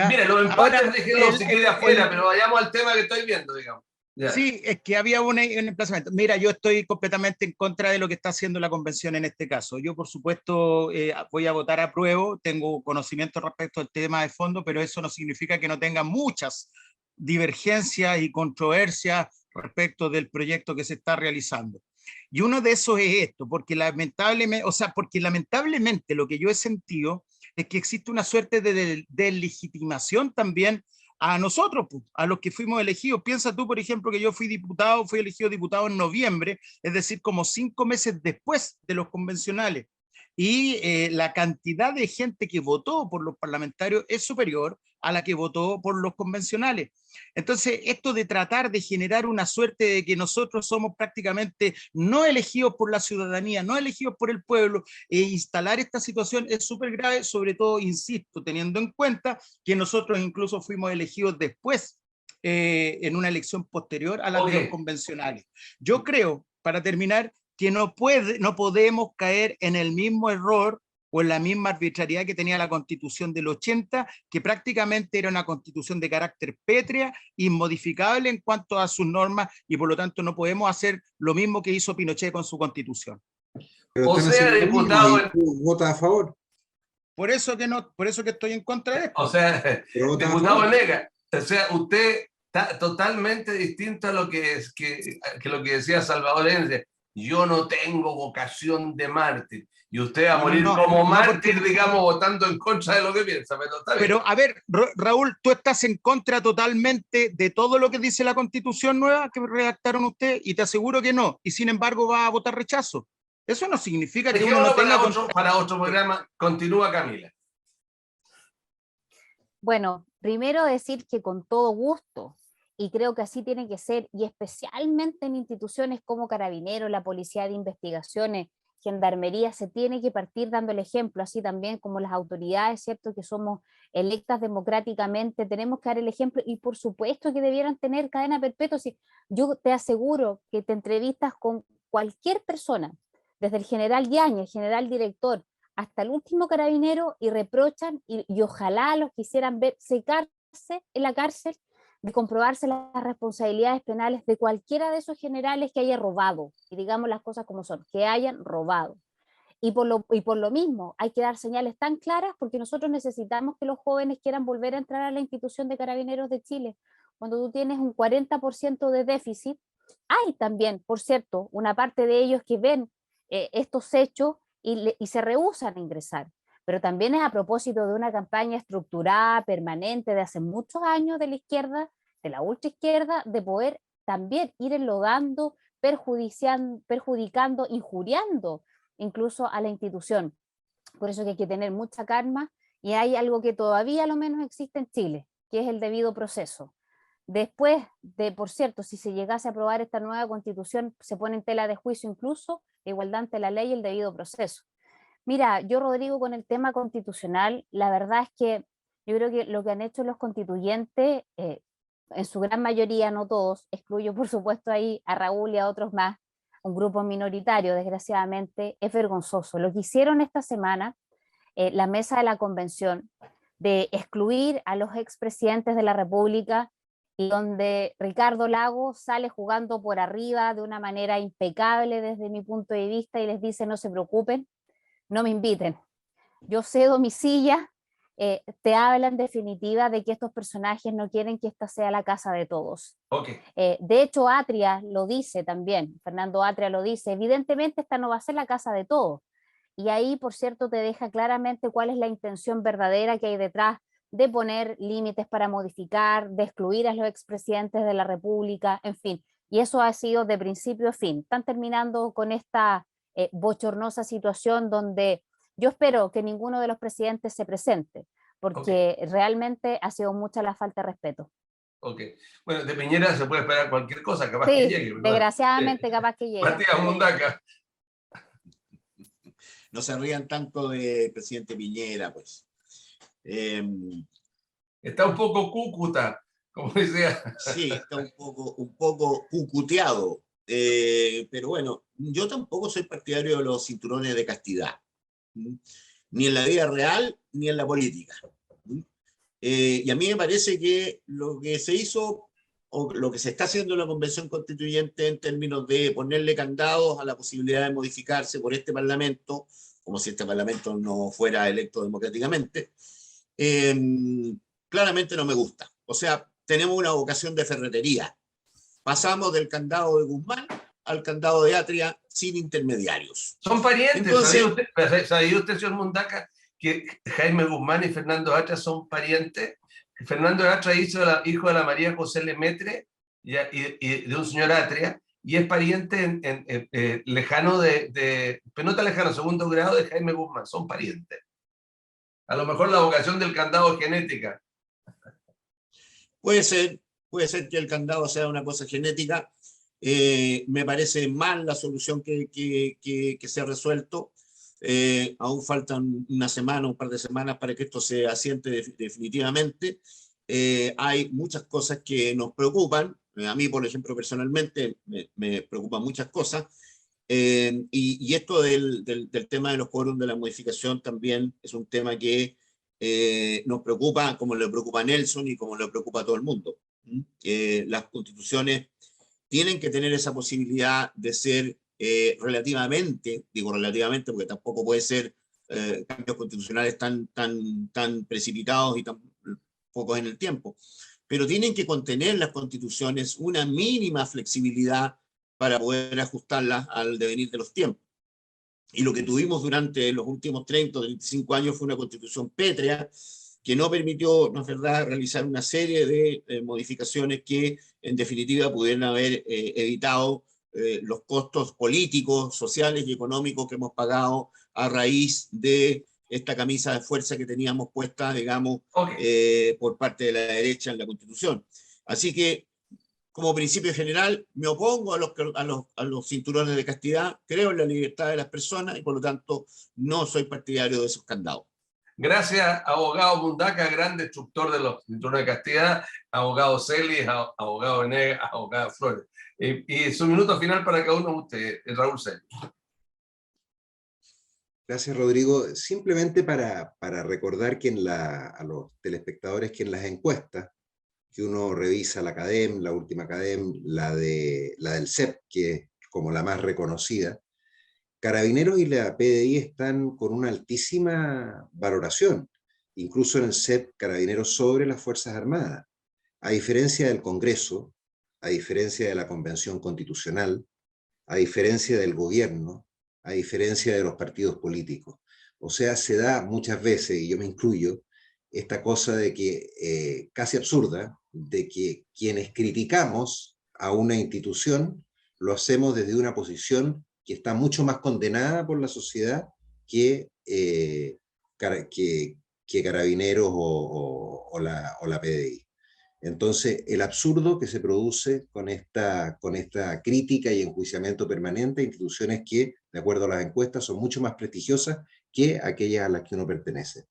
mira, los empates déjenlos si quiere afuera, pero vayamos al tema que estoy viendo, digamos. Ya. Sí, es que había un emplazamiento. Mira, yo estoy completamente en contra de lo que está haciendo la convención en este caso. Yo, por supuesto, voy a votar a prueba, tengo conocimiento respecto al tema de fondo, pero eso no significa que no tenga muchas divergencias y controversias respecto del proyecto que se está realizando. Y uno de esos es esto, porque lamentablemente lo que yo he sentido es que existe una suerte de deslegitimación también a nosotros, a los que fuimos elegidos. Piensa tú, por ejemplo, que yo fui elegido diputado en noviembre, es decir, como 5 meses después de los convencionales. Y la cantidad de gente que votó por los parlamentarios es superior a la que votó por los convencionales. Entonces, esto de tratar de generar una suerte de que nosotros somos prácticamente no elegidos por la ciudadanía, no elegidos por el pueblo, e instalar esta situación es súper grave, sobre todo, insisto, teniendo en cuenta que nosotros incluso fuimos elegidos después, en una elección posterior a la de los convencionales. Yo creo, para terminar, que no podemos caer en el mismo error o en la misma arbitrariedad que tenía la Constitución del 80, que prácticamente era una Constitución de carácter pétrea, inmodificable en cuanto a sus normas, y por lo tanto no podemos hacer lo mismo que hizo Pinochet con su Constitución. Pero o sea, diputado, vota a favor. Por eso que estoy en contra de esto. O sea, diputado Venegas, o sea, usted está totalmente distinto a lo que lo que decía Salvador Enze. Yo no tengo vocación de mártir. Y usted va a morir como mártir, digamos, votando en contra de lo que piensa. Pero está bien. Pero a ver, Raúl, tú estás en contra totalmente de todo lo que dice la Constitución nueva que redactaron usted, y te aseguro que no. Y sin embargo va a votar rechazo. Eso no significa que uno no tenga... Para otro programa. Continúa, Camila. Bueno, primero decir que con todo gusto, y creo que así tiene que ser, y especialmente en instituciones como Carabineros, la Policía de Investigaciones, Gendarmería, se tiene que partir dando el ejemplo, así también como las autoridades, ¿cierto?, que somos electas democráticamente, tenemos que dar el ejemplo, y por supuesto que debieran tener cadena perpetua. Si yo te aseguro que te entrevistas con cualquier persona, desde el general Yañez, el general director, hasta el último carabinero, y reprochan, y ojalá los quisieran ver secarse en la cárcel de comprobarse las responsabilidades penales de cualquiera de esos generales que haya robado, y digamos las cosas como son, que hayan robado. Y por lo mismo hay que dar señales tan claras, porque nosotros necesitamos que los jóvenes quieran volver a entrar a la institución de Carabineros de Chile. Cuando tú tienes un 40% de déficit, hay también, por cierto, una parte de ellos que ven estos hechos y se rehúsan a ingresar. Pero también es a propósito de una campaña estructurada, permanente, de hace muchos años de la izquierda, de la ultraizquierda, de poder también ir enlodando, perjudicando, injuriando incluso a la institución. Por eso que hay que tener mucha calma, y hay algo que todavía a lo menos existe en Chile, que es el debido proceso. Después de, por cierto, si se llegase a aprobar esta nueva constitución, se pone en tela de juicio incluso la igualdad ante la ley y el debido proceso. Mira, yo, Rodrigo, con el tema constitucional, la verdad es que yo creo que lo que han hecho los constituyentes, en su gran mayoría, no todos, excluyo por supuesto ahí a Raúl y a otros más, un grupo minoritario, desgraciadamente, es vergonzoso. Lo que hicieron esta semana, la mesa de la convención, de excluir a los expresidentes de la República, y donde Ricardo Lagos sale jugando por arriba de una manera impecable desde mi punto de vista y les dice: no se preocupen, no me inviten, yo cedo mi silla. Te habla en definitiva de que estos personajes no quieren que esta sea la casa de todos. Okay. De hecho, Atria lo dice también, Fernando Atria lo dice: evidentemente esta no va a ser la casa de todos. Y ahí, por cierto, te deja claramente cuál es la intención verdadera que hay detrás de poner límites para modificar, de excluir a los expresidentes de la República, en fin. Y eso ha sido de principio a fin. Están terminando con esta bochornosa situación donde yo espero que ninguno de los presidentes se presente, porque realmente ha sido mucha la falta de respeto. Ok. Bueno, de Piñera se puede esperar cualquier cosa, capaz Sí, que llegue. desgraciadamente capaz que llegue. Matías Mundaca. No se rían tanto de presidente Piñera, pues. Está un poco cúcuta, como decía. Sí, está un poco cucuteado. Pero bueno, yo tampoco soy partidario de los cinturones de castidad, ni en la vida real ni en la política. Y a mí me parece que lo que se hizo, o lo que se está haciendo en la Convención Constituyente en términos de ponerle candados a la posibilidad de modificarse por este Parlamento, como si este Parlamento no fuera electo democráticamente, claramente no me gusta. O sea, tenemos una vocación de ferretería. Pasamos del candado de Guzmán al candado de Atria sin intermediarios. Son parientes. Entonces, ¿Sabía usted, señor Mundaca, que Jaime Guzmán y Fernando Atria son parientes? Fernando Atria hijo de la María José Lemaitre y de un señor Atria, y es pariente lejano pero no tan lejano, segundo grado de Jaime Guzmán. Son parientes. A lo mejor la vocación del candado es genética. puede ser que el candado sea una cosa genética. Me parece mal la solución que se ha resuelto. Aún faltan una semana, un par de semanas para que esto se asiente definitivamente. Hay muchas cosas que nos preocupan. A mí, por ejemplo, personalmente me preocupan muchas cosas. Y esto del tema de los quórums de la modificación también es un tema que nos preocupa, como le preocupa a Nelson y como le preocupa a todo el mundo. Las constituciones tienen que tener esa posibilidad de ser relativamente, digo relativamente porque tampoco puede ser cambios constitucionales tan precipitados y tan pocos en el tiempo, pero tienen que contener las constituciones una mínima flexibilidad para poder ajustarlas al devenir de los tiempos. Y lo que tuvimos durante los últimos 30 o 35 años fue una constitución pétrea que no permitió, no es verdad, realizar una serie de modificaciones que en definitiva pudieran haber evitado los costos políticos, sociales y económicos que hemos pagado a raíz de esta camisa de fuerza que teníamos puesta, digamos, por parte de la derecha en la Constitución. Así que, como principio general, me opongo a los cinturones de castidad, creo en la libertad de las personas y por lo tanto no soy partidario de esos candados. Gracias, abogado Mundaca, gran destructor de los cinturones de castidad, abogado Celis, abogado Venegas, abogado Flores. Y su minuto final para cada uno de ustedes, Raúl Celis. Gracias, Rodrigo. Simplemente para recordar que a los telespectadores que en las encuestas, que uno revisa la CADEM, la última CADEM, la del CEP, que es como la más reconocida, Carabineros y la PDI están con una altísima valoración, incluso en el CEP Carabineros sobre las Fuerzas Armadas, a diferencia del Congreso, a diferencia de la Convención Constitucional, a diferencia del gobierno, a diferencia de los partidos políticos. O sea, se da muchas veces, y yo me incluyo, esta cosa de que, casi absurda, de que quienes criticamos a una institución lo hacemos desde una posición que está mucho más condenada por la sociedad que Carabineros o la PDI. Entonces, el absurdo que se produce con esta crítica y enjuiciamiento permanente a instituciones que, de acuerdo a las encuestas, son mucho más prestigiosas que aquellas a las que uno pertenece.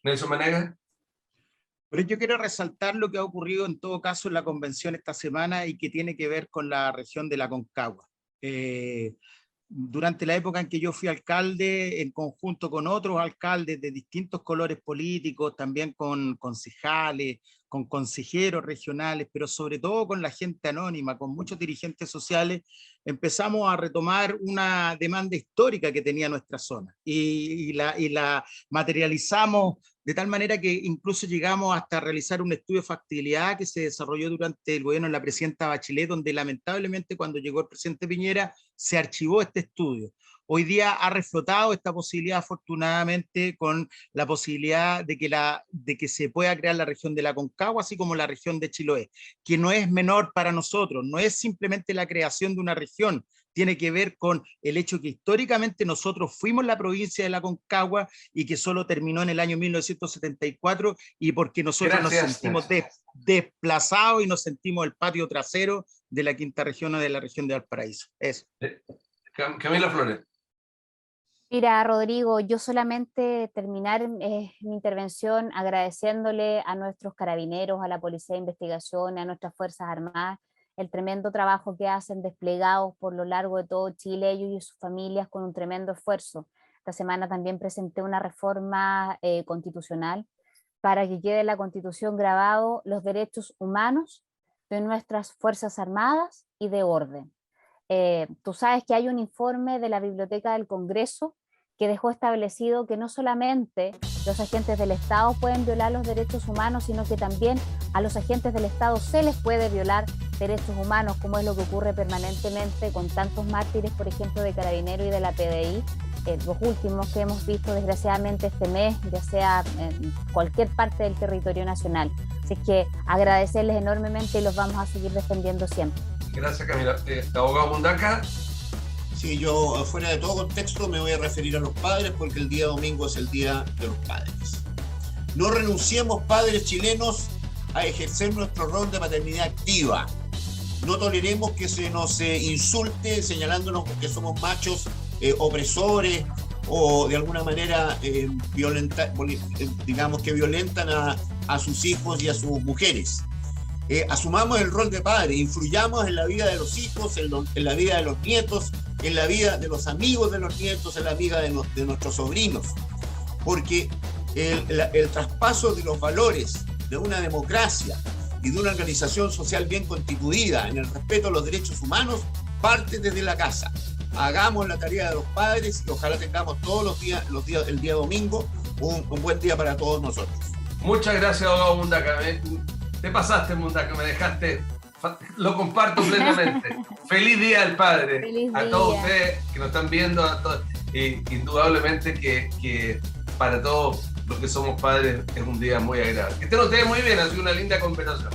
Nelson Venegas. Pero yo quiero resaltar lo que ha ocurrido en todo caso en la convención esta semana y que tiene que ver con la región de la Aconcagua. Durante la época en que yo fui alcalde, en conjunto con otros alcaldes de distintos colores políticos, también con concejales, con consejeros regionales, pero sobre todo con la gente anónima, con muchos dirigentes sociales, empezamos a retomar una demanda histórica que tenía nuestra zona y la materializamos de tal manera que incluso llegamos hasta realizar un estudio de factibilidad que se desarrolló durante el gobierno de la presidenta Bachelet, donde lamentablemente cuando llegó el presidente Piñera se archivó este estudio. Hoy día ha reflotado esta posibilidad, afortunadamente, con la posibilidad de que se pueda crear la región de la Aconcagua, así como la región de Chiloé, que no es menor para nosotros, no es simplemente la creación de una región, tiene que ver con el hecho que históricamente nosotros fuimos la provincia de la Aconcagua y que solo terminó en el año 1974 y porque nosotros nos sentimos desplazados y nos sentimos el patio trasero de la quinta región o de la región de Valparaíso. Eso. Camila Flores. Mira, Rodrigo, yo solamente terminar mi intervención agradeciéndole a nuestros carabineros, a la Policía de Investigación, a nuestras Fuerzas Armadas, el tremendo trabajo que hacen desplegados por lo largo de todo Chile, ellos y sus familias con un tremendo esfuerzo. Esta semana también presenté una reforma constitucional para que quede en la Constitución grabado los derechos humanos de nuestras Fuerzas Armadas y de orden. Tú sabes que hay un informe de la Biblioteca del Congreso que dejó establecido que no solamente los agentes del Estado pueden violar los derechos humanos, sino que también a los agentes del Estado se les puede violar derechos humanos, como es lo que ocurre permanentemente con tantos mártires, por ejemplo, de Carabineros y de la PDI, los últimos que hemos visto desgraciadamente este mes, ya sea en cualquier parte del territorio nacional. Así que agradecerles enormemente y los vamos a seguir defendiendo siempre. Gracias, Camila. Abogado Mundaca. Sí, yo fuera de todo contexto me voy a referir a los padres porque el día domingo es el día de los padres. No renunciemos, padres chilenos, a ejercer nuestro rol de paternidad activa. No toleremos que se nos insulte señalándonos que somos machos opresores o de alguna manera digamos que violentan a sus hijos y a sus mujeres. Asumamos el rol de padre, influyamos en la vida de los hijos, en la vida de los nietos, en la vida de los amigos de los nietos, en la vida de nuestros sobrinos, porque el traspaso de los valores de una democracia y de una organización social bien constituida en el respeto a los derechos humanos parte desde la casa. Hagamos la tarea de los padres y ojalá tengamos todos los días el día domingo un buen día para todos nosotros. Muchas gracias, abogado Mundaca. Te pasaste, Mundaca, me dejaste. Lo comparto plenamente. Feliz Día del Padre. Feliz a día. todos ustedes que nos están viendo, indudablemente que para todos los que somos padres es un día muy agradable. Que estén ustedes muy bien, ha sido una linda conversación.